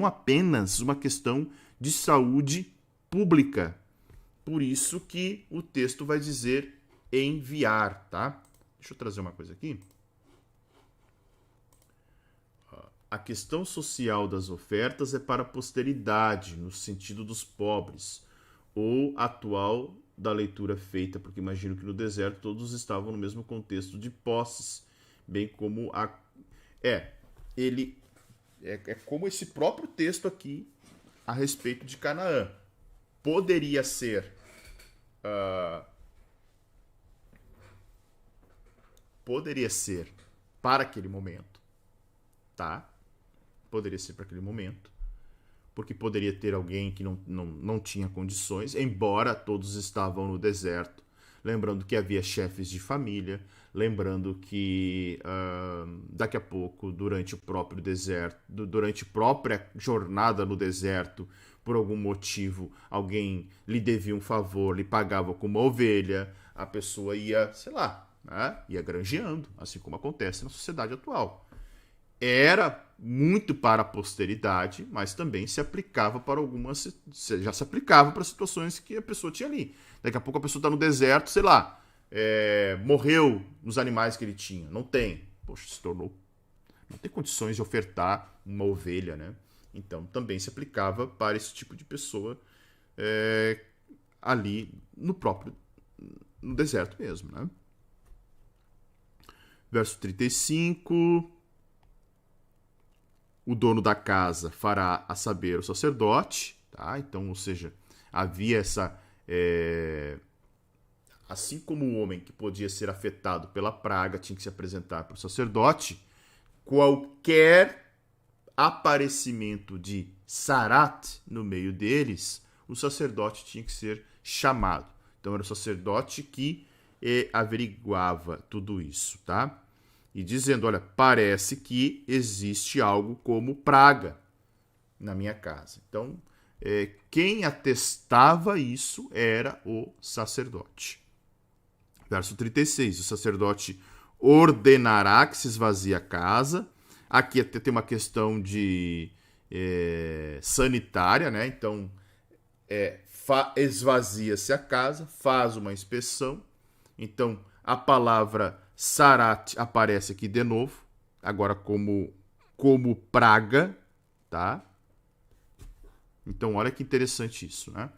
apenas uma questão de saúde pública. Por isso que o texto vai dizer enviar, tá? Deixa eu trazer uma coisa aqui. A questão social das ofertas é para a posteridade, no sentido dos pobres, ou atual da leitura feita, porque imagino que no deserto todos estavam no mesmo contexto de posses, bem como é como esse próprio texto aqui a respeito de Canaã. Poderia ser para aquele momento, tá? Poderia ser para aquele momento, porque poderia ter alguém que não tinha condições, embora todos estavam no deserto. Lembrando que havia chefes de família, lembrando que daqui a pouco, durante o próprio deserto, durante a própria jornada no deserto, por algum motivo, alguém lhe devia um favor, lhe pagava com uma ovelha, a pessoa ia, sei lá, né? Ia granjeando, assim como acontece na sociedade atual. Era muito para a posteridade, mas também se aplicava para já se aplicava para situações que a pessoa tinha ali. Daqui a pouco a pessoa está no deserto, sei lá, morreu nos animais que ele tinha. Não tem. Poxa, se tornou. Não tem condições de ofertar uma ovelha, né? Então também se aplicava para esse tipo de pessoa ali no deserto mesmo, né? Verso 35. O dono da casa fará a saber o sacerdote, tá? Então, ou seja, havia essa... assim como o homem que podia ser afetado pela praga tinha que se apresentar para o sacerdote, qualquer aparecimento de sarat no meio deles, o sacerdote tinha que ser chamado. Então, era o sacerdote que averiguava tudo isso, tá? E dizendo, olha, parece que existe algo como praga na minha casa. Então, quem atestava isso era o sacerdote. Verso 36, o sacerdote ordenará que se esvazie a casa. Aqui até tem uma questão de sanitária, né? Então, esvazia-se a casa, faz uma inspeção. Então, a palavra sarat aparece aqui de novo, agora como praga, tá? Então, olha que interessante isso, né?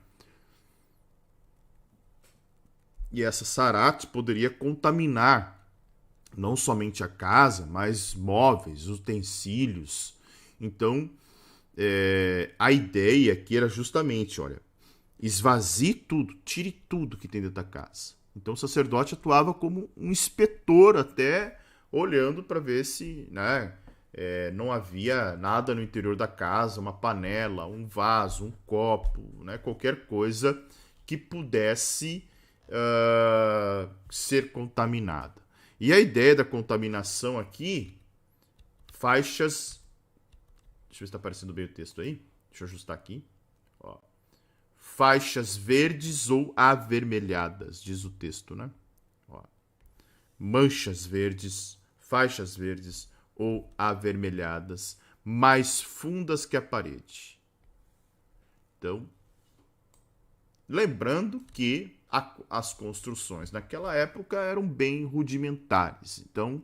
E essa Sarate poderia contaminar não somente a casa, mas móveis, utensílios. Então, a ideia aqui era justamente, olha, esvazie tudo, tire tudo que tem dentro da casa. Então o sacerdote atuava como um inspetor, até olhando para ver se, né, não havia nada no interior da casa, uma panela, um vaso, um copo, né, qualquer coisa que pudesse ser contaminada. E a ideia da contaminação aqui, faixas. Deixa eu ver se está aparecendo bem o texto aí. Deixa eu ajustar aqui. Ó. Faixas verdes ou avermelhadas, diz o texto, né? Ó. Manchas verdes, faixas verdes ou avermelhadas, mais fundas que a parede. Então, lembrando que as construções naquela época eram bem rudimentares. Então,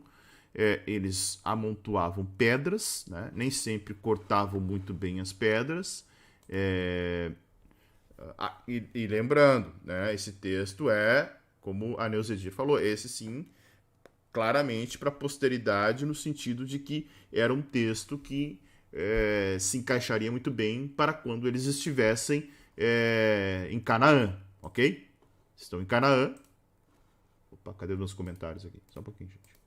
eles amontoavam pedras, né? Nem sempre cortavam muito bem as pedras. E lembrando, né? Esse texto como a Neuzedir falou, esse sim, claramente para a posteridade, no sentido de que era um texto que se encaixaria muito bem para quando eles estivessem em Canaã, ok? Estão em Canaã. Opa, cadê os meus comentários aqui? Só um pouquinho, gente.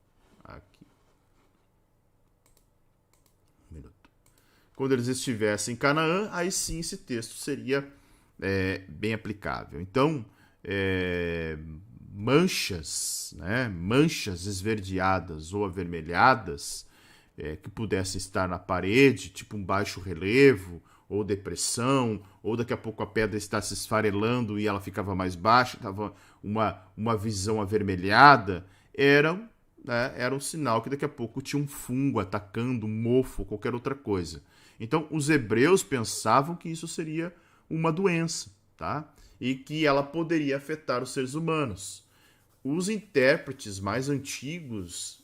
Aqui. Um minuto. Quando eles estivessem em Canaã, aí sim esse texto seria bem aplicável. Então, manchas, né? Manchas esverdeadas ou avermelhadas que pudessem estar na parede, tipo um baixo relevo, ou depressão, ou daqui a pouco a pedra está se esfarelando e ela ficava mais baixa, estava uma visão avermelhada, era um sinal que daqui a pouco tinha um fungo atacando, um mofo, qualquer outra coisa. Então, os hebreus pensavam que isso seria uma doença, tá? E que ela poderia afetar os seres humanos. Os intérpretes mais antigos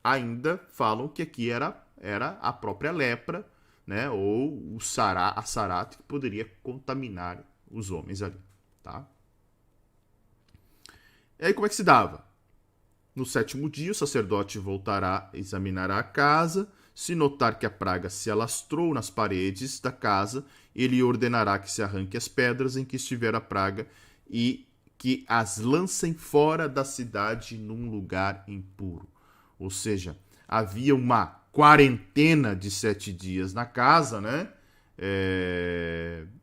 ainda falam que aqui era a própria lepra, né? Ou a sarate, que poderia contaminar os homens ali, tá? E aí como é que se dava? No 7º dia, o sacerdote voltará, examinará a casa. Se notar que a praga se alastrou nas paredes da casa, ele ordenará que se arranque as pedras em que estiver a praga e que as lancem fora da cidade num lugar impuro. Ou seja, havia uma quarentena de 7 dias na casa, né?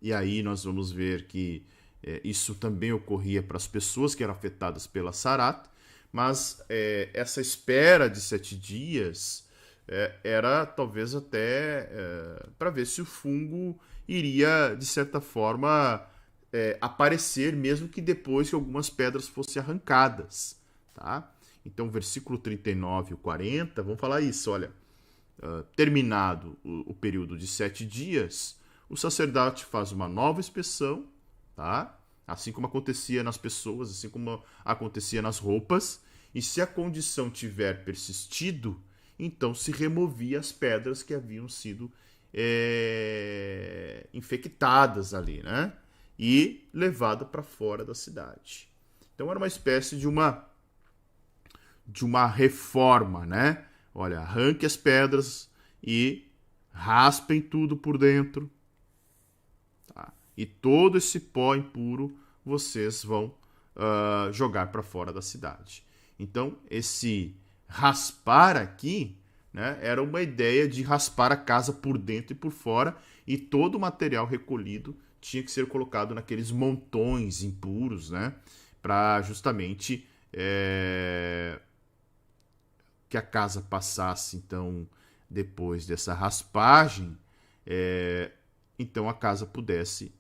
E aí nós vamos ver que isso também ocorria para as pessoas que eram afetadas pela sarate, mas essa espera de 7 dias era talvez até para ver se o fungo iria, de certa forma, aparecer, mesmo que depois que algumas pedras fossem arrancadas, tá? Então, versículo 39 e 40, vamos falar isso, olha. Terminado o período de 7 dias, o sacerdote faz uma nova inspeção, tá? Assim como acontecia nas pessoas, assim como acontecia nas roupas, e se a condição tiver persistido, então se removia as pedras que haviam sido infectadas ali, né? E levada para fora da cidade. Então era uma espécie de uma reforma, né? Olha, arranque as pedras e raspem tudo por dentro. Tá? E todo esse pó impuro vocês vão jogar para fora da cidade. Então, esse raspar aqui, né, era uma ideia de raspar a casa por dentro e por fora, e todo o material recolhido tinha que ser colocado naqueles montões impuros, né, para justamente que a casa passasse, então, depois dessa raspagem, então a casa pudesse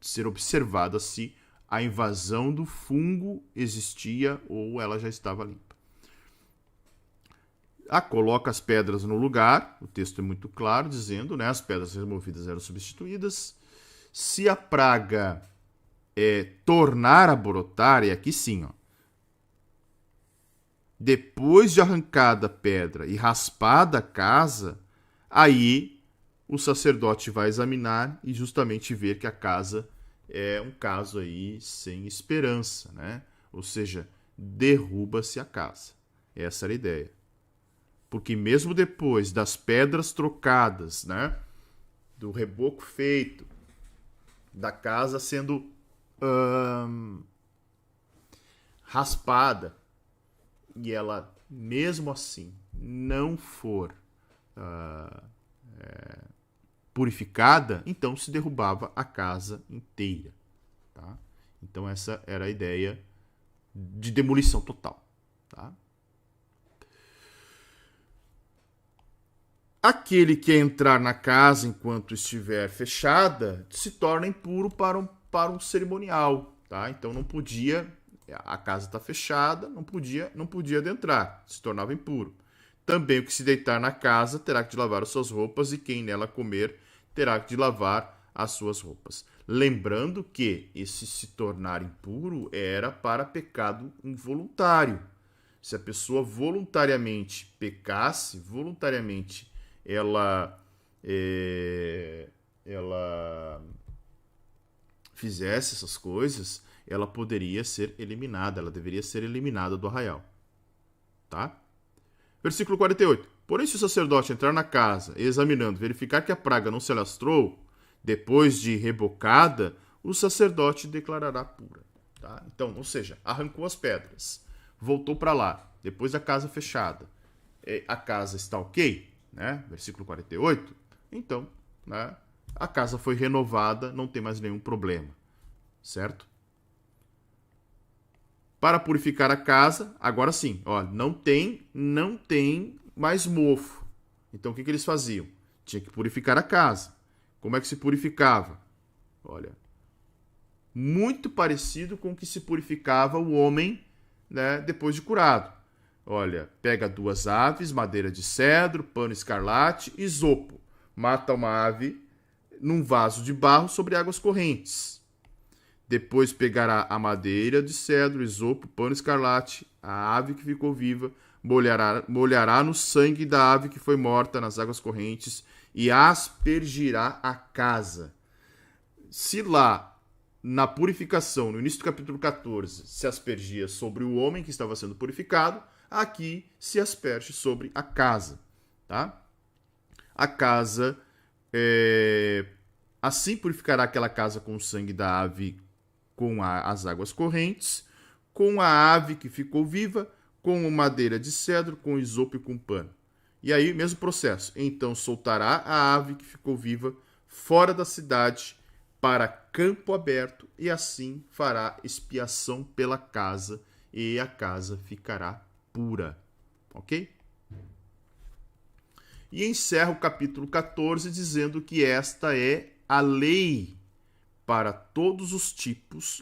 ser observada se a invasão do fungo existia ou ela já estava limpa. Coloca as pedras no lugar, o texto é muito claro, dizendo, né, as pedras removidas eram substituídas. Se a praga tornar a brotar, e aqui sim, ó, depois de arrancada a pedra e raspada a casa, aí o sacerdote vai examinar e justamente ver que a casa é um caso aí sem esperança, né? Ou seja, derruba-se a casa. Essa era a ideia. Porque mesmo depois das pedras trocadas, né? Do reboco feito, da casa sendo raspada, e ela, mesmo assim, não for purificada, então se derrubava a casa inteira. Tá? Então essa era a ideia de demolição total. Tá? Aquele que entrar na casa enquanto estiver fechada se torna impuro para um cerimonial. Tá? Então não podia, a casa está fechada, não podia adentrar, se tornava impuro. Também o que se deitar na casa terá que lavar as suas roupas, e quem nela comer terá que lavar as suas roupas. Lembrando que esse se tornar impuro era para pecado involuntário. Se a pessoa voluntariamente pecasse, voluntariamente ela fizesse essas coisas, ela poderia ser eliminada, ela deveria ser eliminada do arraial. Tá? Versículo 48. Porém, se o sacerdote entrar na casa, examinando, verificar que a praga não se alastrou, depois de rebocada, o sacerdote declarará pura. Tá? Então, ou seja, arrancou as pedras, voltou para lá, depois da casa fechada. A casa está ok, né? Versículo 48. Então, né? A casa foi renovada, não tem mais nenhum problema. Certo? Para purificar a casa, agora sim, ó, não tem mais mofo. Então o que eles faziam? Tinha que purificar a casa. Como é que se purificava? Olha, muito parecido com o que se purificava o homem, né, depois de curado. Olha, pega 2 aves, madeira de cedro, pano escarlate e isopo. Mata uma ave num vaso de barro sobre águas correntes. Depois pegará a madeira de cedro, isopo, pano escarlate, a ave que ficou viva, molhará no sangue da ave que foi morta nas águas correntes e aspergirá a casa. Se lá, na purificação, no início do capítulo 14, se aspergia sobre o homem que estava sendo purificado, aqui se asperge sobre a casa. Tá? A casa, assim purificará aquela casa com o sangue da ave com as águas correntes, com a ave que ficou viva, com madeira de cedro, com isopo e com pano. E aí, mesmo processo. Então soltará a ave que ficou viva fora da cidade para campo aberto, e assim fará expiação pela casa, e a casa ficará pura. Ok? E encerra o capítulo 14 dizendo que esta é a lei para todos os tipos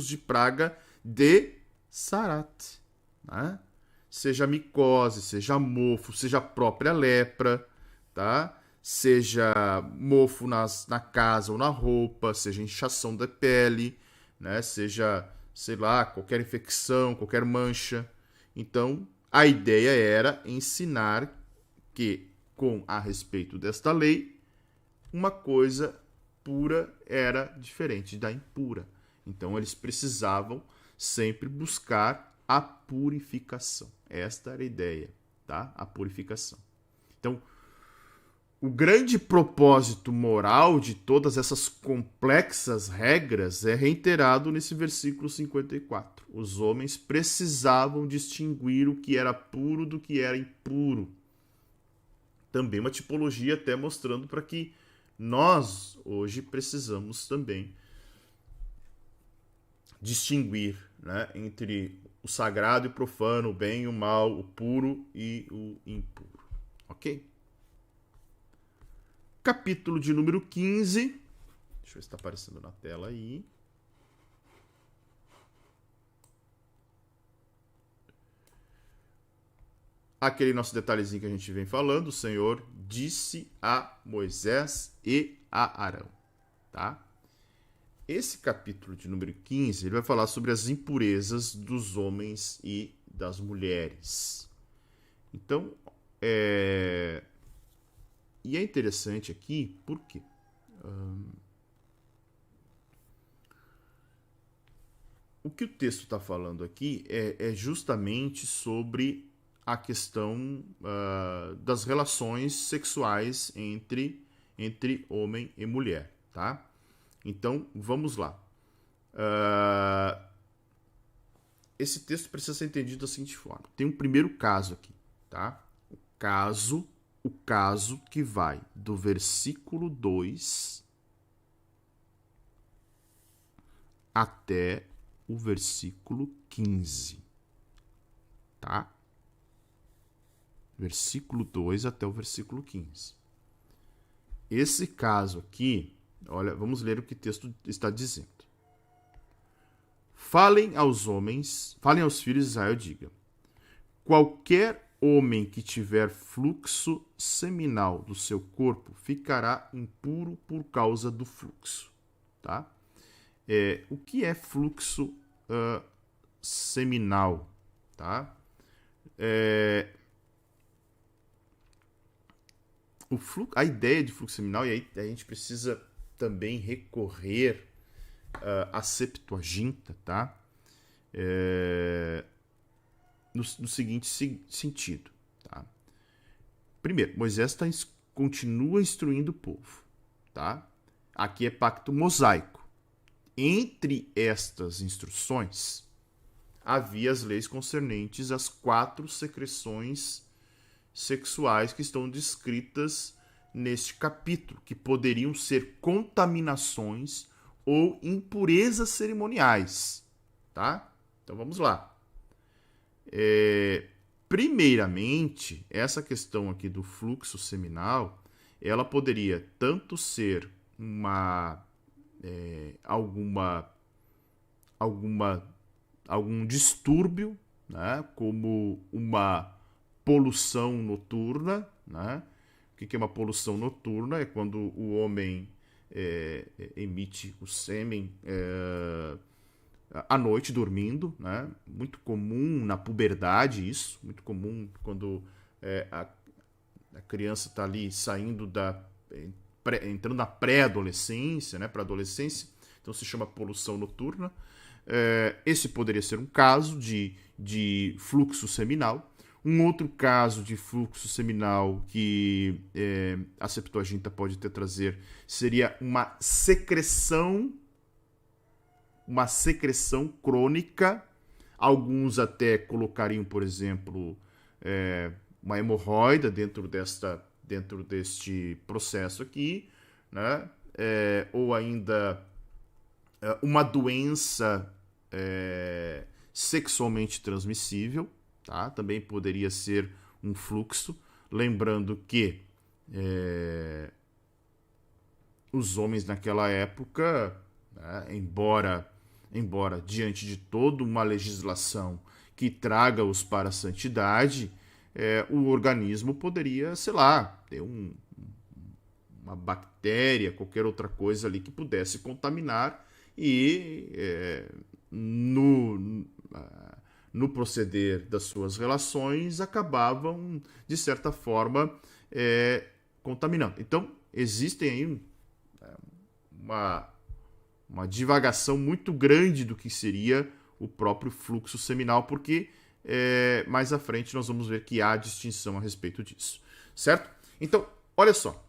de praga de Sarat, né? Seja micose, seja mofo, seja a própria lepra, tá? Seja mofo na casa ou na roupa, seja inchação da pele, né? Seja, sei lá, qualquer infecção, qualquer mancha. Então, a ideia era ensinar que, a respeito desta lei, uma coisa pura era diferente da impura. Então eles precisavam sempre buscar a purificação. Esta era a ideia, tá? A purificação. Então, o grande propósito moral de todas essas complexas regras é reiterado nesse versículo 54. Os homens precisavam distinguir o que era puro do que era impuro. Também uma tipologia até mostrando para que nós, hoje, precisamos também distinguir, né, entre o sagrado e o profano, o bem e o mal, o puro e o impuro. Ok? Capítulo de número 15. Deixa eu ver se está aparecendo na tela aí. Aquele nosso detalhezinho que a gente vem falando, o Senhor disse a Moisés e a Arão, tá? Esse capítulo de número 15, ele vai falar sobre as impurezas dos homens e das mulheres. Então, E é interessante aqui, por quê? O que o texto está falando aqui é justamente sobre a questão das relações sexuais entre homem e mulher, tá? Então, vamos lá. Esse texto precisa ser entendido da seguinte forma. Tem um primeiro caso aqui, tá? O caso que vai do versículo 2 até o versículo 15, tá? Versículo 2 até o versículo 15. Esse caso aqui, olha, vamos ler o que o texto está dizendo. Falem aos filhos de Israel, diga: qualquer homem que tiver fluxo seminal do seu corpo ficará impuro por causa do fluxo, tá? O que é fluxo seminal, tá? A ideia de fluxo seminal, e aí a gente precisa também recorrer à Septuaginta, tá? No seguinte sentido, tá? Primeiro, Moisés continua instruindo o povo, tá? Aqui é pacto mosaico. Entre estas instruções, havia as leis concernentes às 4 secreções sexuais que estão descritas neste capítulo, que poderiam ser contaminações ou impurezas cerimoniais, tá? Então vamos lá. Primeiramente, essa questão aqui do fluxo seminal, ela poderia tanto ser algum distúrbio, né, como uma poluição noturna, né? O que é uma poluição noturna? É quando o homem emite o sêmen à noite dormindo, né? Muito comum na puberdade isso, muito comum quando a criança está ali saindo entrando na pré-adolescência, né? Para adolescência, então se chama poluição noturna. Esse poderia ser um caso de fluxo seminal. Um outro caso de fluxo seminal que a Septuaginta pode até trazer seria uma secreção crônica. Alguns até colocariam, por exemplo, uma hemorroida dentro deste processo aqui, né? Ou ainda uma doença sexualmente transmissível, tá? Também poderia ser um fluxo, lembrando que os homens naquela época, né, embora diante de toda uma legislação que traga-os para a santidade, o organismo poderia, sei lá, ter uma bactéria, qualquer outra coisa ali que pudesse contaminar e no proceder das suas relações acabavam, de certa forma, contaminando. Então, existem aí uma divagação muito grande do que seria o próprio fluxo seminal, porque mais à frente nós vamos ver que há distinção a respeito disso, certo? Então, olha só.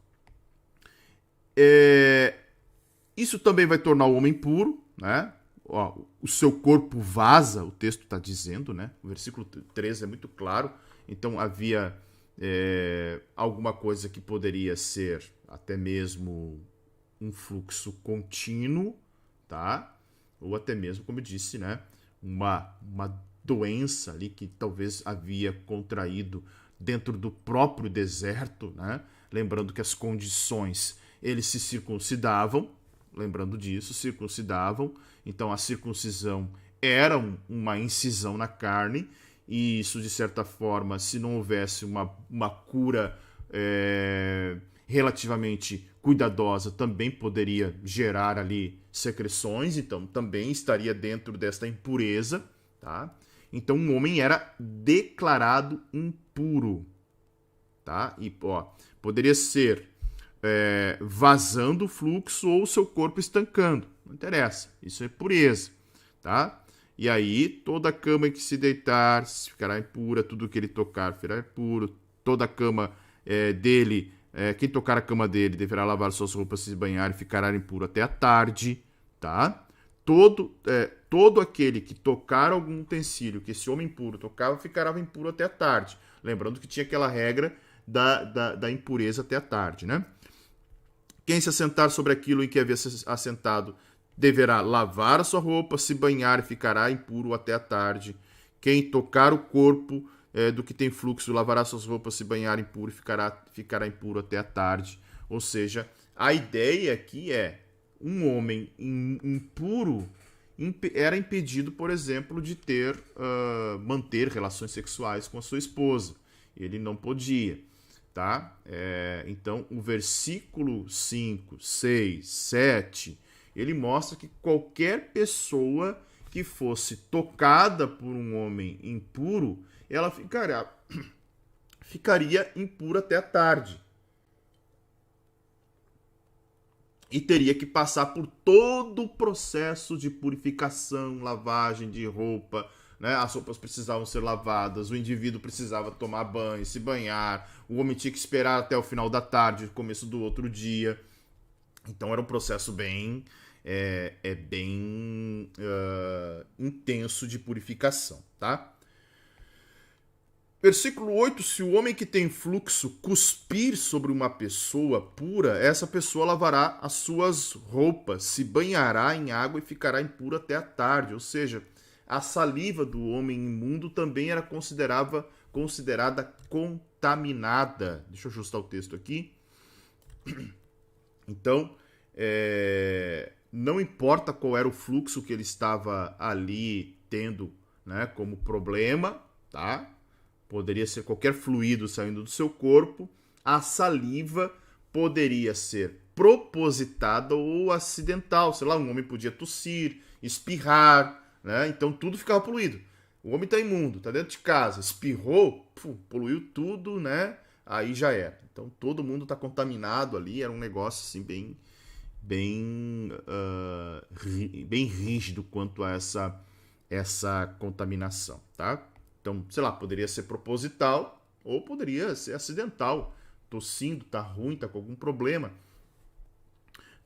Isso também vai tornar o homem puro, né? O seu corpo vaza, o texto está dizendo, né? O versículo 13 é muito claro. Então havia alguma coisa que poderia ser até mesmo um fluxo contínuo, tá? Ou até mesmo, como eu disse, né? Uma doença ali que talvez havia contraído dentro do próprio deserto, né? Lembrando que as condições, eles se circuncidavam, lembrando disso, circuncidavam. Então a circuncisão era uma incisão na carne, e isso, de certa forma, se não houvesse uma cura relativamente cuidadosa, também poderia gerar ali secreções, então também estaria dentro desta impureza, tá? Então um homem era declarado impuro. tá? E, poderia ser vazando o fluxo ou o seu corpo estancando. Não interessa. Isso é pureza, tá? E aí, toda cama em que se deitar ficará impura, tudo que ele tocar ficará impuro, toda a cama dele, quem tocar a cama dele deverá lavar suas roupas, se banhar e ficará impuro até a tarde, tá? Todo aquele que tocar algum utensílio que esse homem impuro tocava, ficará impuro até a tarde. Lembrando que tinha aquela regra da impureza até a tarde, né? Quem se assentar sobre aquilo em que havia se assentado deverá lavar a sua roupa, se banhar e ficará impuro até a tarde. Quem tocar o corpo do que tem fluxo lavará suas roupas, se banhar impuro e ficará impuro até a tarde. Ou seja, a ideia aqui é um homem impuro era impedido, por exemplo, de manter relações sexuais com a sua esposa. Ele não podia, tá? Então, o versículo 5, 6, 7, ele mostra que qualquer pessoa que fosse tocada por um homem impuro, ela ficaria impura até a tarde. E teria que passar por todo o processo de purificação, lavagem de roupa, né? As roupas precisavam ser lavadas, o indivíduo precisava tomar banho, se banhar, o homem tinha que esperar até o final da tarde, começo do outro dia. Então era um processo bem intenso de purificação, tá? Versículo 8, se o homem que tem fluxo cuspir sobre uma pessoa pura, essa pessoa lavará as suas roupas, se banhará em água e ficará impuro até a tarde. Ou seja, a saliva do homem imundo também era considerada contaminada. Deixa eu ajustar o texto aqui. Então, não importa qual era o fluxo que ele estava ali tendo, né, como problema, tá? Poderia ser qualquer fluido saindo do seu corpo. A saliva poderia ser propositada ou acidental. Sei lá, um homem podia tossir, espirrar, né? Então tudo ficava poluído. O homem está imundo, está dentro de casa, espirrou, poluiu tudo, né? Aí já era. Então todo mundo está contaminado ali. Era um negócio assim bem rígido quanto a essa contaminação, tá? Então, sei lá, poderia ser proposital ou poderia ser acidental. Tossindo, tá ruim, tá com algum problema.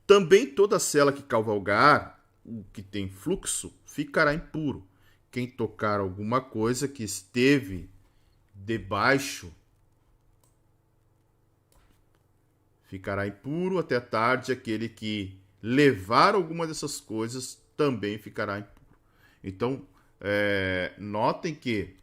Também toda cela que cavalgar, o que tem fluxo, ficará impuro. Quem tocar alguma coisa que esteve debaixo ficará impuro até a tarde. Aquele que levar alguma dessas coisas também ficará impuro. Então, notem que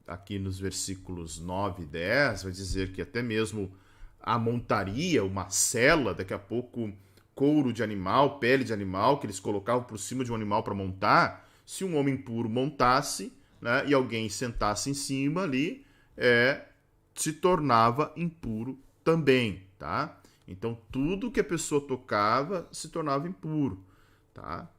aqui nos versículos 9 e 10, vai dizer que até mesmo a montaria, uma sela, daqui a pouco couro de animal, pele de animal, que eles colocavam por cima de um animal para montar, se um homem puro montasse, né, e alguém sentasse em cima ali, se tornava impuro também, tá? Então, tudo que a pessoa tocava se tornava impuro, tá?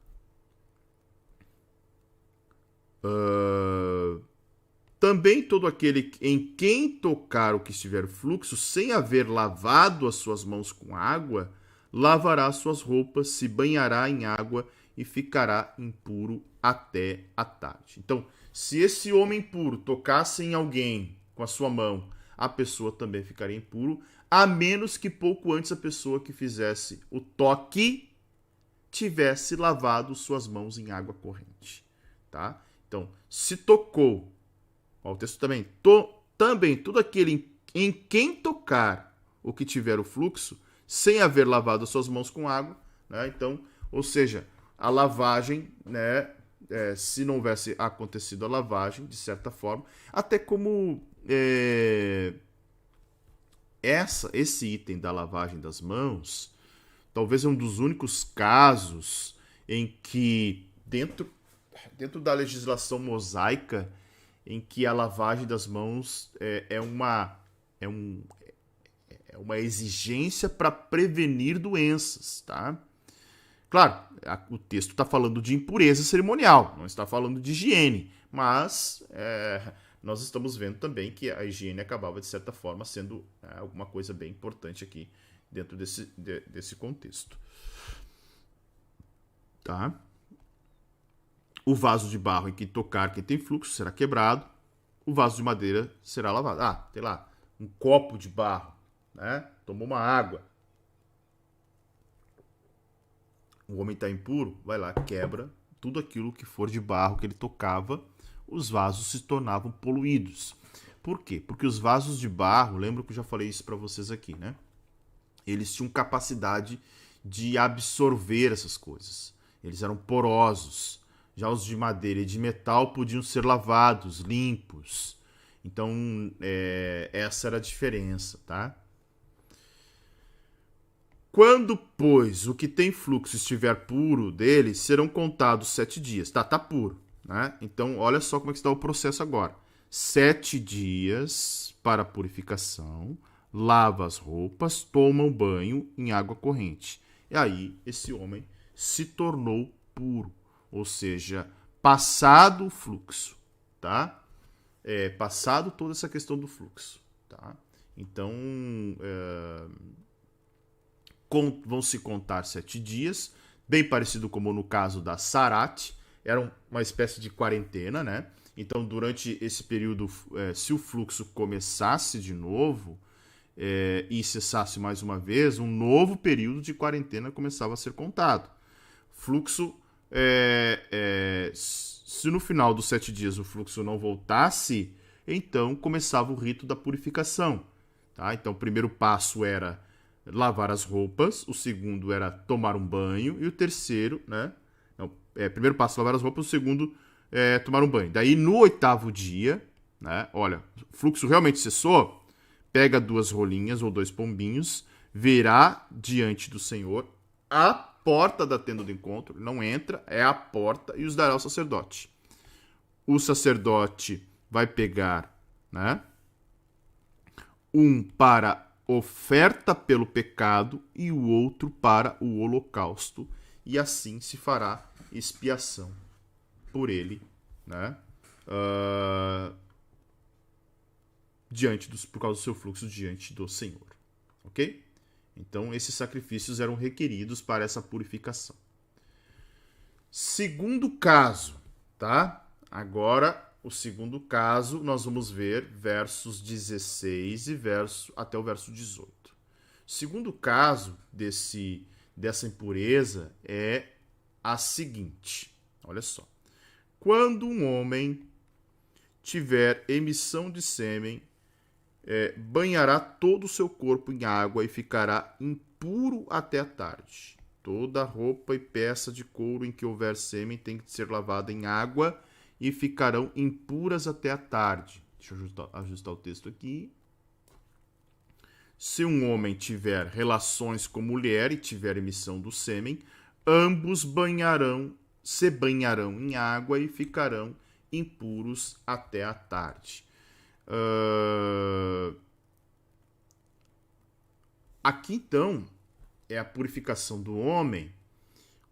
Também todo aquele em quem tocar o que estiver fluxo, sem haver lavado as suas mãos com água, lavará suas roupas, se banhará em água e ficará impuro até a tarde. Então, se esse homem impuro tocasse em alguém com a sua mão, a pessoa também ficaria impuro, a menos que pouco antes a pessoa que fizesse o toque tivesse lavado suas mãos em água corrente, tá? Então, se tocou, o texto também, também todo aquele em quem tocar o que tiver o fluxo, sem haver lavado as suas mãos com água, né? Então, ou seja, a lavagem, né, se não houvesse acontecido a lavagem, de certa forma, até como esse item da lavagem das mãos, talvez é um dos únicos casos em que, dentro da legislação mosaica, em que a lavagem das mãos é uma exigência para prevenir doenças, tá? Claro, o texto está falando de impureza cerimonial, não está falando de higiene, mas nós estamos vendo também que a higiene acabava, de certa forma, sendo alguma coisa bem importante aqui dentro desse contexto. Tá? O vaso de barro em que tocar quem tem fluxo será quebrado. O vaso de madeira será lavado. Tem lá um copo de barro, né? Tomou uma água. O homem está impuro, vai lá, quebra tudo aquilo que for de barro que ele tocava. Os vasos se tornavam poluídos. Por quê? Porque os vasos de barro, lembra que eu já falei isso para vocês aqui, né? Eles tinham capacidade de absorver essas coisas. Eles eram porosos. Já os de madeira e de metal podiam ser lavados, limpos. Então, essa era a diferença, tá? Quando, pois, o que tem fluxo estiver puro dele, serão contados 7 dias. Tá puro, né? Então, olha só como é que está o processo agora. 7 dias para purificação, lava as roupas, toma um banho em água corrente. E aí, esse homem se tornou puro. Ou seja, passado o fluxo, tá? Passado toda essa questão do fluxo, tá? Então, vão se contar 7 dias, bem parecido como no caso da Sarat, era uma espécie de quarentena, né? Então, durante esse período, se o fluxo começasse de novo e cessasse mais uma vez, um novo período de quarentena começava a ser contado. Fluxo, se no final dos 7 dias o fluxo não voltasse, então começava o rito da purificação. Tá? Então, o primeiro passo era lavar as roupas, o segundo era tomar um banho, e o terceiro, né? Não, primeiro passo, lavar as roupas, o segundo, tomar um banho. Daí, no 8º dia, né? Olha, o fluxo realmente cessou, pega 2 rolinhas ou 2 pombinhos, virá diante do Senhor a porta da tenda do encontro, não entra, é a porta, e os dará ao sacerdote. O sacerdote vai pegar, né? Um para oferta pelo pecado e o outro para o holocausto, e assim se fará expiação por ele, né? Por causa do seu fluxo diante do Senhor, ok? Então esses sacrifícios eram requeridos para essa purificação. Segundo caso, tá? Agora o segundo caso, nós vamos ver versos 16 até o verso 18. O segundo caso dessa impureza é a seguinte. Olha só. Quando um homem tiver emissão de sêmen, banhará todo o seu corpo em água e ficará impuro até a tarde. Toda roupa e peça de couro em que houver sêmen tem que ser lavada em água e ficarão impuras até a tarde. Deixa eu ajustar o texto aqui. Se um homem tiver relações com mulher e tiver emissão do sêmen, ambos se banharão em água e ficarão impuros até a tarde. Aqui, então, é a purificação do homem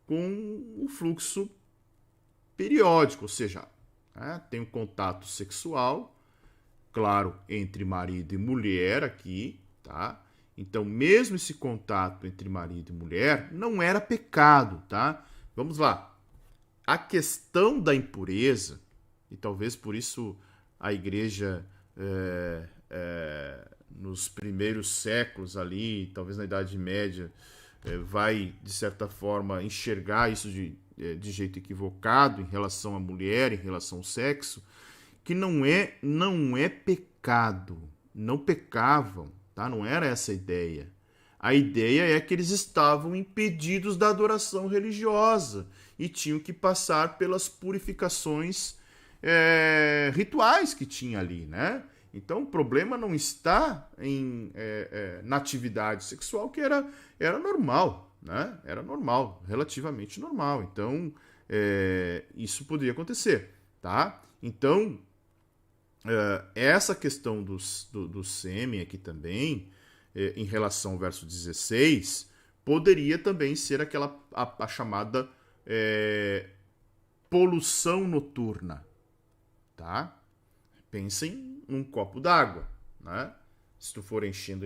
com o fluxo periódico, ou seja, tem um contato sexual, claro, entre marido e mulher aqui, tá? Então, mesmo esse contato entre marido e mulher não era pecado, tá? Vamos lá. A questão da impureza, e talvez por isso a igreja, nos primeiros séculos ali, talvez na Idade Média, vai, de certa forma, enxergar isso de jeito equivocado em relação à mulher, em relação ao sexo, que não é pecado, não pecavam, tá? Não era essa a ideia. A ideia é que eles estavam impedidos da adoração religiosa e tinham que passar pelas purificações rituais que tinha ali, né? Então o problema não está na atividade sexual, que era normal, né? Era normal, relativamente normal. Então isso poderia acontecer, tá? Então essa questão do sêmen aqui também, em relação ao verso 16, poderia também ser a chamada poluição noturna, tá? Pensem num copo d'água, né? Se tu for enchendo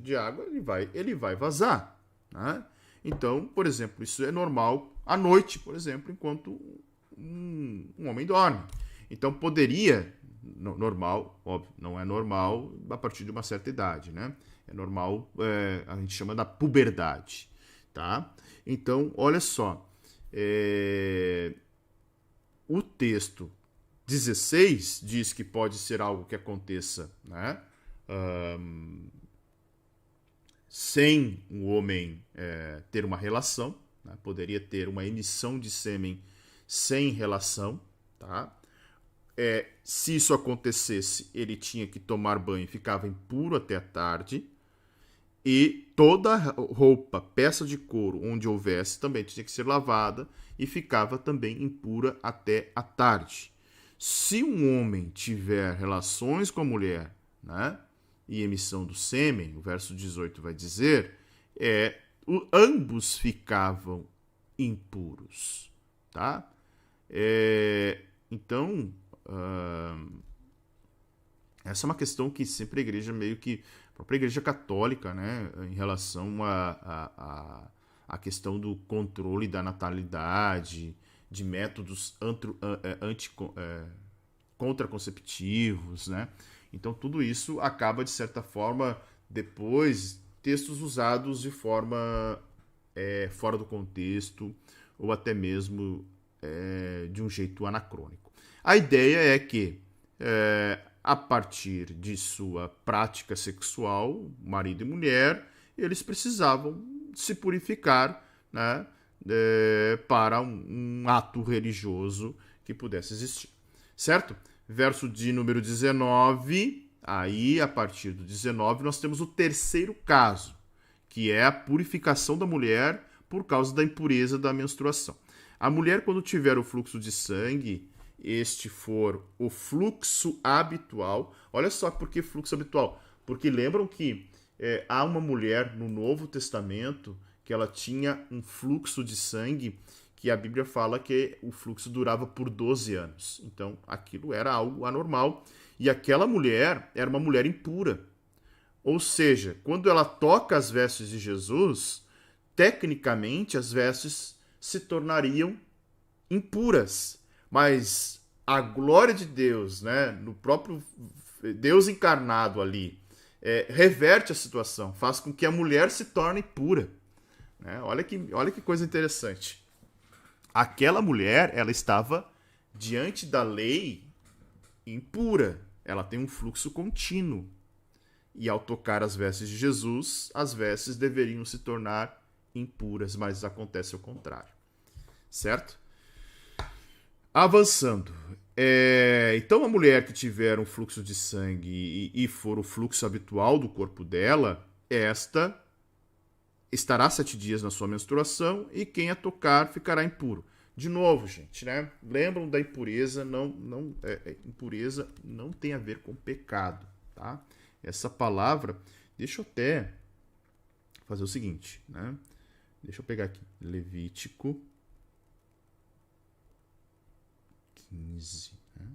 de água, ele vai vazar, né? Então, por exemplo, isso é normal à noite, por exemplo, enquanto um homem dorme. Então, poderia, normal, óbvio, não é normal a partir de uma certa idade, né? É normal, a gente chama da puberdade, tá? Então, olha só, o texto 16 diz que pode ser algo que aconteça, né? Sem o homem ter uma relação, né? Poderia ter uma emissão de sêmen sem relação, tá? Se isso acontecesse, ele tinha que tomar banho e ficava impuro até a tarde. E toda roupa, peça de couro, onde houvesse, também tinha que ser lavada e ficava também impura até a tarde. Se um homem tiver relações com a mulher, né, e emissão do sêmen, o verso 18 vai dizer, ambos ficavam impuros, tá? Então, essa é uma questão que sempre a igreja a própria igreja católica, né, em relação à questão do controle da natalidade, de métodos contraconceptivos, né? Então tudo isso acaba, de certa forma, depois, textos usados de forma fora do contexto ou até mesmo de um jeito anacrônico. A ideia é que, a partir de sua prática sexual, marido e mulher, eles precisavam se purificar, né, para um ato religioso que pudesse existir. Certo? Verso de número 19, aí, a partir do 19, nós temos o terceiro caso, que é a purificação da mulher por causa da impureza da menstruação. A mulher, quando tiver o fluxo de sangue, este for o fluxo habitual. Olha só por que fluxo habitual. Porque lembram que há uma mulher no Novo Testamento que ela tinha um fluxo de sangue que a Bíblia fala que o fluxo durava por 12 anos. Então, aquilo era algo anormal. E aquela mulher era uma mulher impura. Ou seja, quando ela toca as vestes de Jesus, tecnicamente as vestes se tornariam impuras. Mas a glória de Deus, né, no próprio Deus encarnado ali, reverte a situação, faz com que a mulher se torne pura. Né? Olha que coisa interessante. Aquela mulher, ela estava diante da lei impura. Ela tem um fluxo contínuo. E ao tocar as vestes de Jesus, as vestes deveriam se tornar impuras, mas acontece o contrário. Certo? Avançando. Então, a mulher que tiver um fluxo de sangue e for o fluxo habitual do corpo dela, esta estará 7 dias na sua menstruação e quem a tocar ficará impuro. De novo, gente, né? Lembram da impureza? Impureza não tem a ver com pecado, tá? Essa palavra, deixa eu até fazer o seguinte, né? Deixa eu pegar aqui, Levítico 15, né?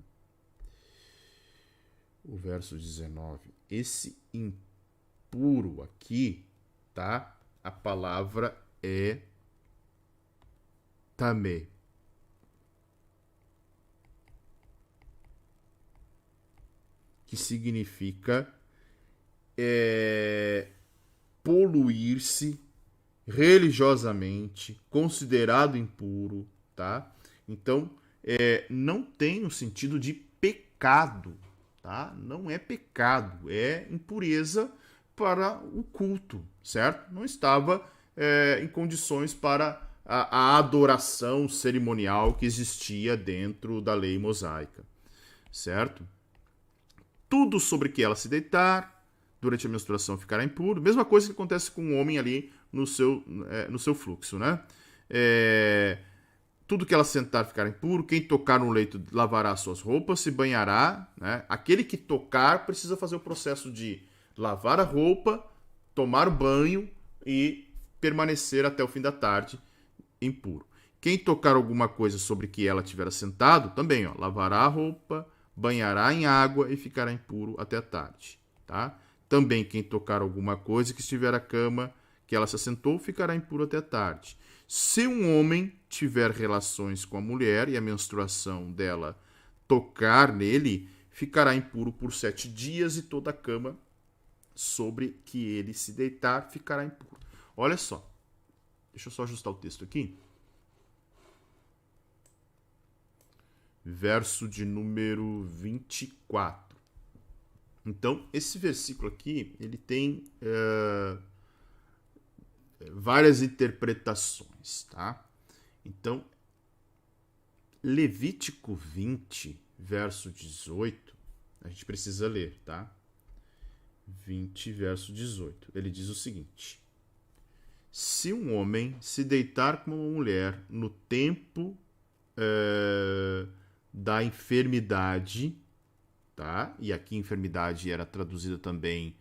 O verso 19. Esse impuro aqui, tá? A palavra é tamé. Que significa poluir-se religiosamente, considerado impuro, tá? Então, não tem o sentido de pecado, tá? Não é pecado, é impureza para o culto, certo? Não estava em condições para a adoração cerimonial que existia dentro da lei mosaica, certo? Tudo sobre que ela se deitar, durante a menstruação ficará impuro. Mesma coisa que acontece com o homem ali no seu fluxo, né? Tudo que ela sentar ficará impuro. Quem tocar no leito lavará suas roupas, se banhará, né? Aquele que tocar precisa fazer o processo de lavar a roupa, tomar banho e permanecer até o fim da tarde impuro. Quem tocar alguma coisa sobre que ela tiver assentado, também, lavará a roupa, banhará em água e ficará impuro até a tarde. Tá? Também quem tocar alguma coisa que estiver à cama, que ela se assentou, ficará impuro até a tarde. Se um homem tiver relações com a mulher e a menstruação dela tocar nele, ficará impuro por 7 dias e toda a cama sobre que ele se deitar ficará impuro. Olha só. Deixa eu só ajustar o texto aqui. Verso de número 24. Então, esse versículo aqui, ele tem várias interpretações, tá? Então, Levítico 20, verso 18, a gente precisa ler, tá? 20, verso 18. Ele diz o seguinte: se um homem se deitar com uma mulher no tempo da enfermidade, tá? E aqui enfermidade era traduzida também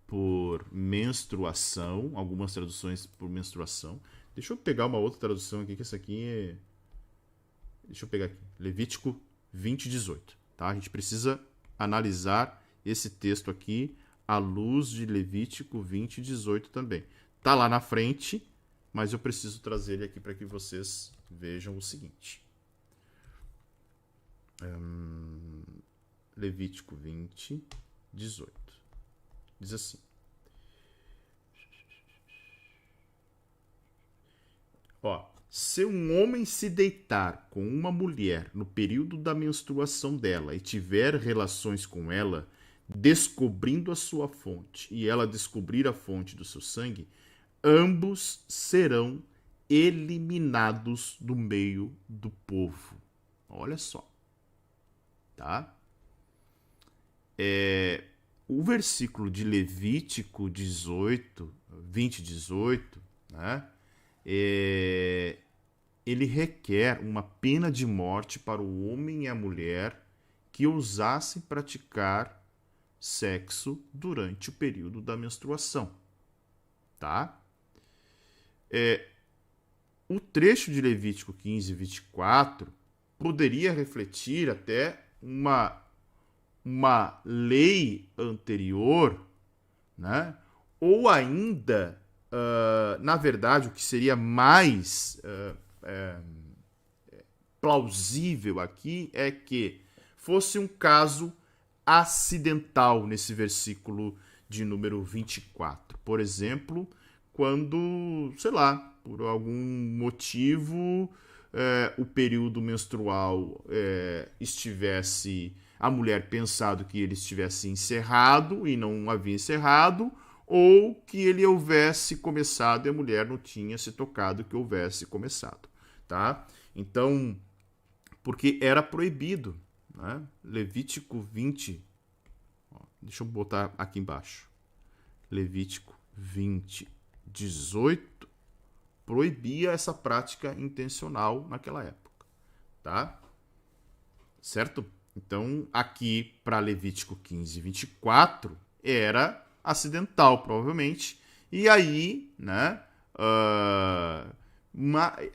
por menstruação, algumas traduções por menstruação. Deixa eu pegar uma outra tradução aqui, que essa aqui é... Deixa eu pegar aqui. Levítico 20, 18. Tá? A gente precisa analisar esse texto aqui à luz de Levítico 20, 18 também. Tá lá na frente, mas eu preciso trazer ele aqui para que vocês vejam o seguinte. Levítico 20, 18. Diz assim: se um homem se deitar com uma mulher no período da menstruação dela e tiver relações com ela, descobrindo a sua fonte, e ela descobrir a fonte do seu sangue, ambos serão eliminados do meio do povo. Olha só. Tá? O versículo de Levítico 18, 20, 18, né? Ele requer uma pena de morte para o homem e a mulher que ousassem praticar sexo durante o período da menstruação. Tá? O trecho de Levítico 15, 24 poderia refletir até uma lei anterior, né? Ou ainda, na verdade, o que seria mais plausível aqui é que fosse um caso acidental nesse versículo de número 24. Por exemplo, quando, sei lá, por algum motivo o período menstrual estivesse, a mulher pensado que ele estivesse encerrado e não havia encerrado, ou que ele houvesse começado e a mulher não tinha se tocado que houvesse começado, tá? Então, porque era proibido, né? Levítico 20, deixa eu botar aqui embaixo, Levítico 20, 18, proibia essa prática intencional naquela época, tá? Certo? Então, aqui para Levítico 15, 24, era acidental, provavelmente, e aí, né,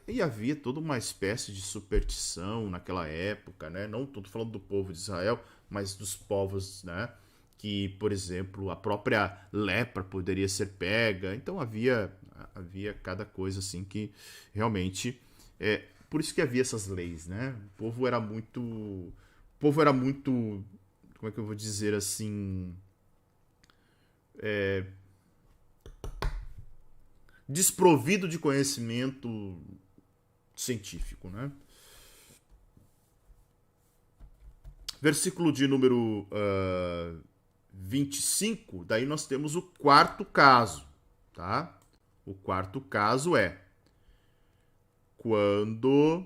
e havia toda uma espécie de superstição naquela época, né? Não estou falando do povo de Israel, mas dos povos, né, que, por exemplo, a própria lepra poderia ser pega. Então havia cada coisa assim que realmente por isso que havia essas leis, né? O povo era muito, como é que eu vou dizer assim, desprovido de conhecimento científico, né? Versículo de número 25, daí nós temos o quarto caso, tá? O quarto caso é quando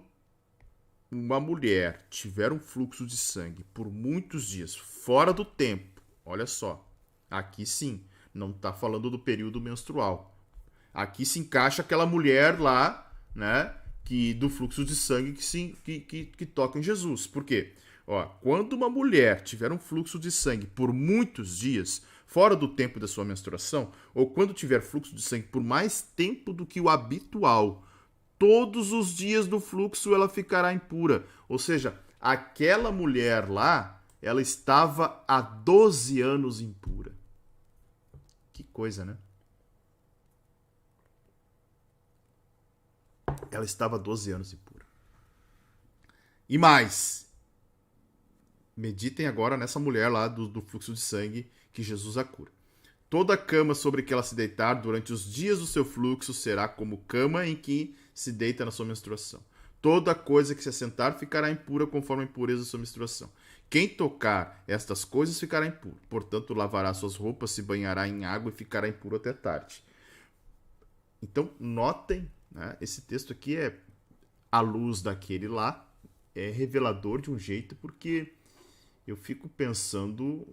uma mulher tiver um fluxo de sangue por muitos dias fora do tempo. Olha só, aqui sim, não está falando do período menstrual. Aqui se encaixa aquela mulher lá, né, do fluxo de sangue que toca em Jesus. Por quê? Quando uma mulher tiver um fluxo de sangue por muitos dias, fora do tempo da sua menstruação, ou quando tiver fluxo de sangue por mais tempo do que o habitual, todos os dias do fluxo ela ficará impura. Ou seja, aquela mulher lá, ela estava há 12 anos impura. Que coisa, né? Ela estava há 12 anos impura. E mais, meditem agora nessa mulher lá do fluxo de sangue que Jesus a cura. Toda cama sobre que ela se deitar durante os dias do seu fluxo será como cama em que se deita na sua menstruação. Toda coisa que se assentar ficará impura conforme a impureza da sua menstruação. Quem tocar estas coisas ficará impuro. Portanto, lavará suas roupas, se banhará em água e ficará impuro até tarde. Então, notem, né, esse texto aqui é à luz daquele lá, é revelador de um jeito, porque eu fico pensando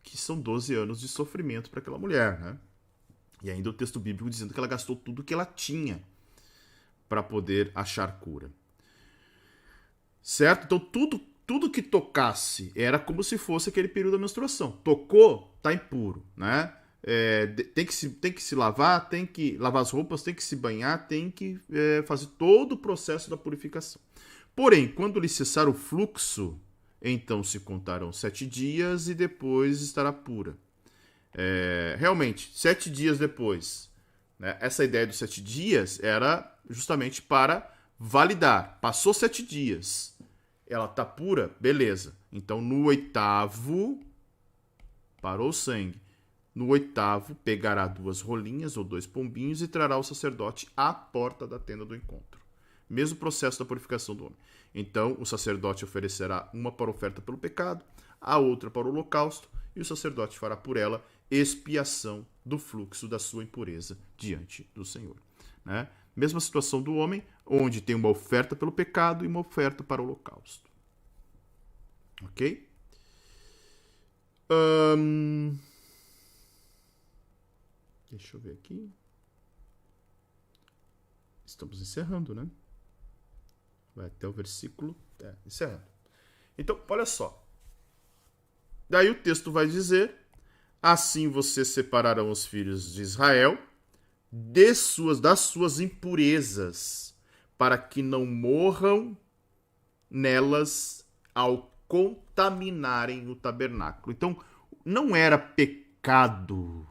que são 12 anos de sofrimento para aquela mulher, né? E ainda o texto bíblico dizendo que ela gastou tudo que ela tinha para poder achar cura. Certo? Então tudo que tocasse era como se fosse aquele período da menstruação. Tocou, tá impuro, né? Tem que se lavar, tem que lavar as roupas, tem que se banhar, tem que fazer todo o processo da purificação. Porém, quando lhe cessar o fluxo, então se contarão 7 dias e depois estará pura. Realmente, 7 dias depois. Né? Essa ideia dos 7 dias era justamente para validar. Passou 7 dias. Ela está pura? Beleza. Então, no 8º, parou o sangue. No 8º, pegará 2 rolinhas ou 2 pombinhos e trará o sacerdote à porta da tenda do encontro. Mesmo processo da purificação do homem. Então, o sacerdote oferecerá uma para oferta pelo pecado, a outra para o holocausto, e o sacerdote fará por ela expiação do fluxo da sua impureza diante do Senhor. Né? Mesma situação do homem, onde tem uma oferta pelo pecado e uma oferta para o holocausto. Ok? Deixa eu ver aqui. Estamos encerrando, né? Vai até o versículo... encerrando. Então, olha só. Daí o texto vai dizer: assim vocês separarão os filhos de Israel das suas impurezas, para que não morram nelas ao contaminarem o tabernáculo. Então, não era pecado.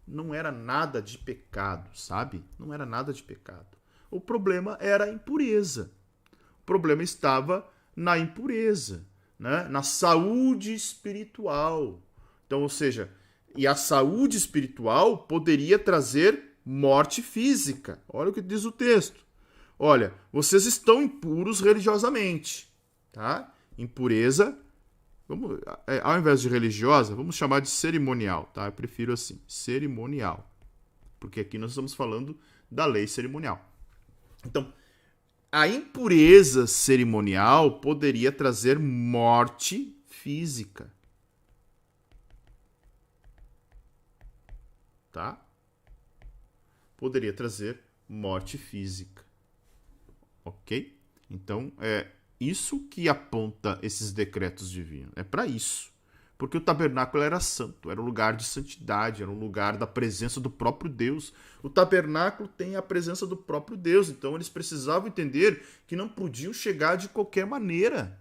Não era nada de pecado, sabe? Não era nada de pecado. O problema era a impureza. O problema estava na impureza, né? Na saúde espiritual. Então, ou seja, e a saúde espiritual poderia trazer morte física. Olha o que diz o texto. Olha, vocês estão impuros religiosamente, tá? Impureza, ao invés de religiosa, vamos chamar de cerimonial, tá? Eu prefiro assim, cerimonial. Porque aqui nós estamos falando da lei cerimonial. Então, a impureza cerimonial poderia trazer morte física. Tá? Poderia trazer morte física. Ok? Então, é isso que aponta esses decretos divinos. É para isso. Porque o tabernáculo era santo, era um lugar de santidade, era um lugar da presença do próprio Deus. O tabernáculo tem a presença do próprio Deus, então eles precisavam entender que não podiam chegar de qualquer maneira.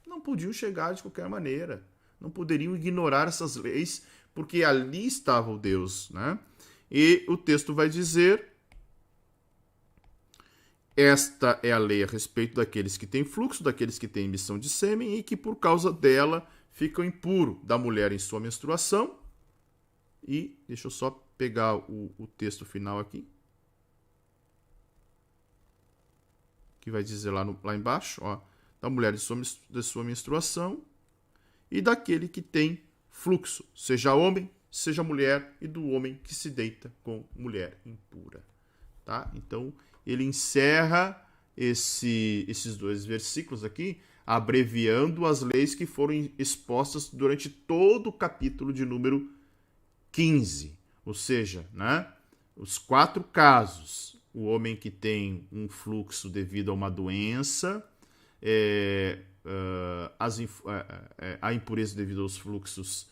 Não podiam chegar de qualquer maneira. Não poderiam ignorar essas leis, porque ali estava o Deus, né? E o texto vai dizer: esta é a lei a respeito daqueles que têm fluxo, daqueles que têm emissão de sêmen e que por causa dela ficam impuros, da mulher em sua menstruação. E deixa eu só pegar o texto final aqui, que vai dizer lá embaixo, ó, da mulher de sua menstruação e daquele que tem fluxo, seja homem, seja mulher, e do homem que se deita com mulher impura. Tá? Então, ele encerra esses 2 versículos aqui, abreviando as leis que foram expostas durante todo o capítulo de número 15. Ou seja, né, os 4 casos: o homem que tem um fluxo devido a uma doença, a impureza devido aos fluxos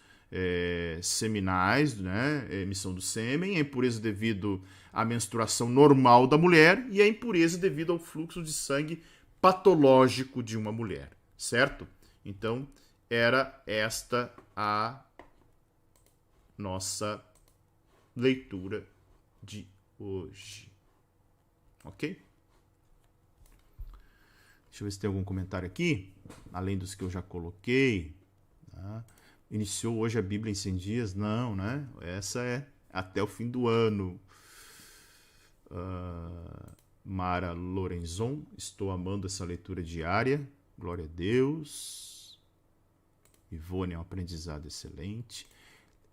seminais, né, emissão do sêmen, a impureza devido à menstruação normal da mulher e a impureza devido ao fluxo de sangue patológico de uma mulher, certo? Então, era esta a nossa leitura de hoje. Ok? Deixa eu ver se tem algum comentário aqui, além dos que eu já coloquei. Tá? Iniciou hoje a Bíblia em 100 dias? Não, né? Essa é até o fim do ano. Mara Lorenzon, estou amando essa leitura diária. Glória a Deus. Ivone, é um aprendizado excelente.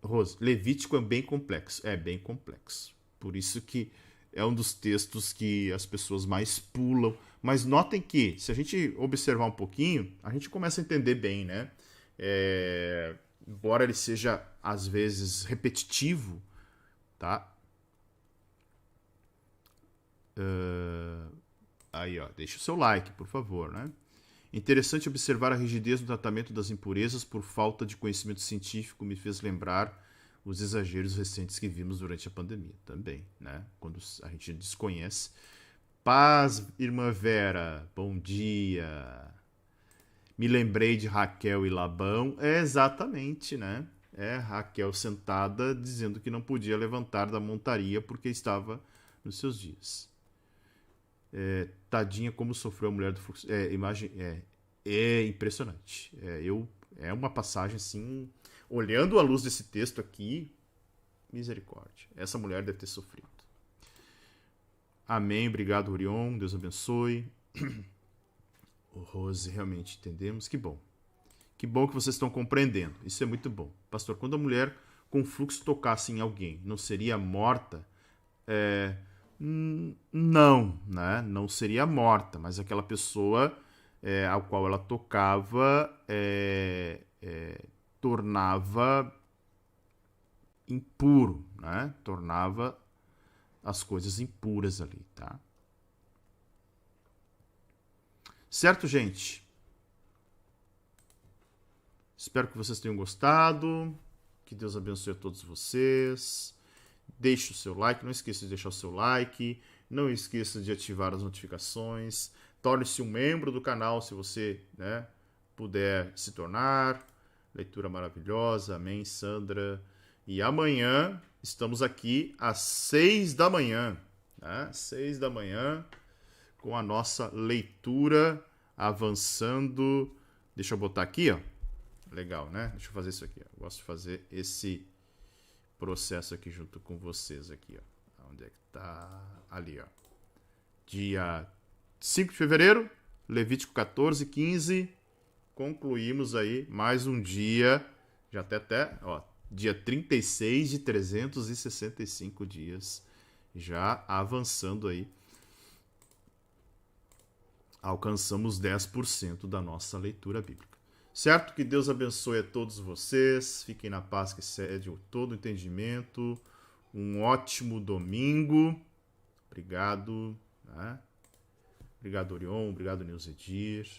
Rose, Levítico é bem complexo. É bem complexo. Por isso que é um dos textos que as pessoas mais pulam. Mas notem que, se a gente observar um pouquinho, a gente começa a entender bem, né? Embora ele seja, às vezes, repetitivo, tá? Aí, ó, deixa o seu like, por favor, né? Interessante observar a rigidez no tratamento das impurezas por falta de conhecimento científico, me fez lembrar os exageros recentes que vimos durante a pandemia também, né? Quando a gente desconhece. Paz, irmã Vera, bom dia. Me lembrei de Raquel e Labão. É exatamente, né? É Raquel sentada dizendo que não podia levantar da montaria porque estava nos seus dias. Tadinha como sofreu a mulher do fluxo. É impressionante. É uma passagem assim, olhando à luz desse texto aqui, misericórdia. Essa mulher deve ter sofrido. Amém, obrigado, Orion, Deus abençoe. Rose, realmente entendemos, que bom. Que bom que vocês estão compreendendo, isso é muito bom. Pastor, quando a mulher com fluxo tocasse em alguém, não seria morta? Não, né? Não seria morta, mas aquela pessoa ao qual ela tocava tornava impuro, né? Tornava as coisas impuras ali, tá? Certo, gente? Espero que vocês tenham gostado. Que Deus abençoe a todos vocês. Deixe o seu like, não esqueça de deixar o seu like. Não esqueça de ativar as notificações. Torne-se um membro do canal se você, né, puder se tornar. Leitura maravilhosa. Amém, Sandra. E amanhã estamos aqui às 6 da manhã. Né? 6 da manhã com a nossa leitura avançando. Deixa eu botar aqui, ó. Legal, né? Deixa eu fazer isso aqui. Eu gosto de fazer esse processo aqui junto com vocês aqui, ó. Onde é que tá? Ali, ó. Dia 5 de fevereiro, Levítico 14, 15. Concluímos aí mais um dia, já até, ó, dia 36 de 365 dias, já avançando aí. Alcançamos 10% da nossa leitura bíblica. Certo? Que Deus abençoe a todos vocês. Fiquem na paz que excede todo entendimento. Um ótimo domingo. Obrigado. Né? Obrigado, Orion. Obrigado, Neuzedir.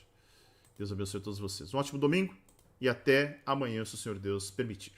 Deus abençoe a todos vocês. Um ótimo domingo e até amanhã, se o Senhor Deus permitir.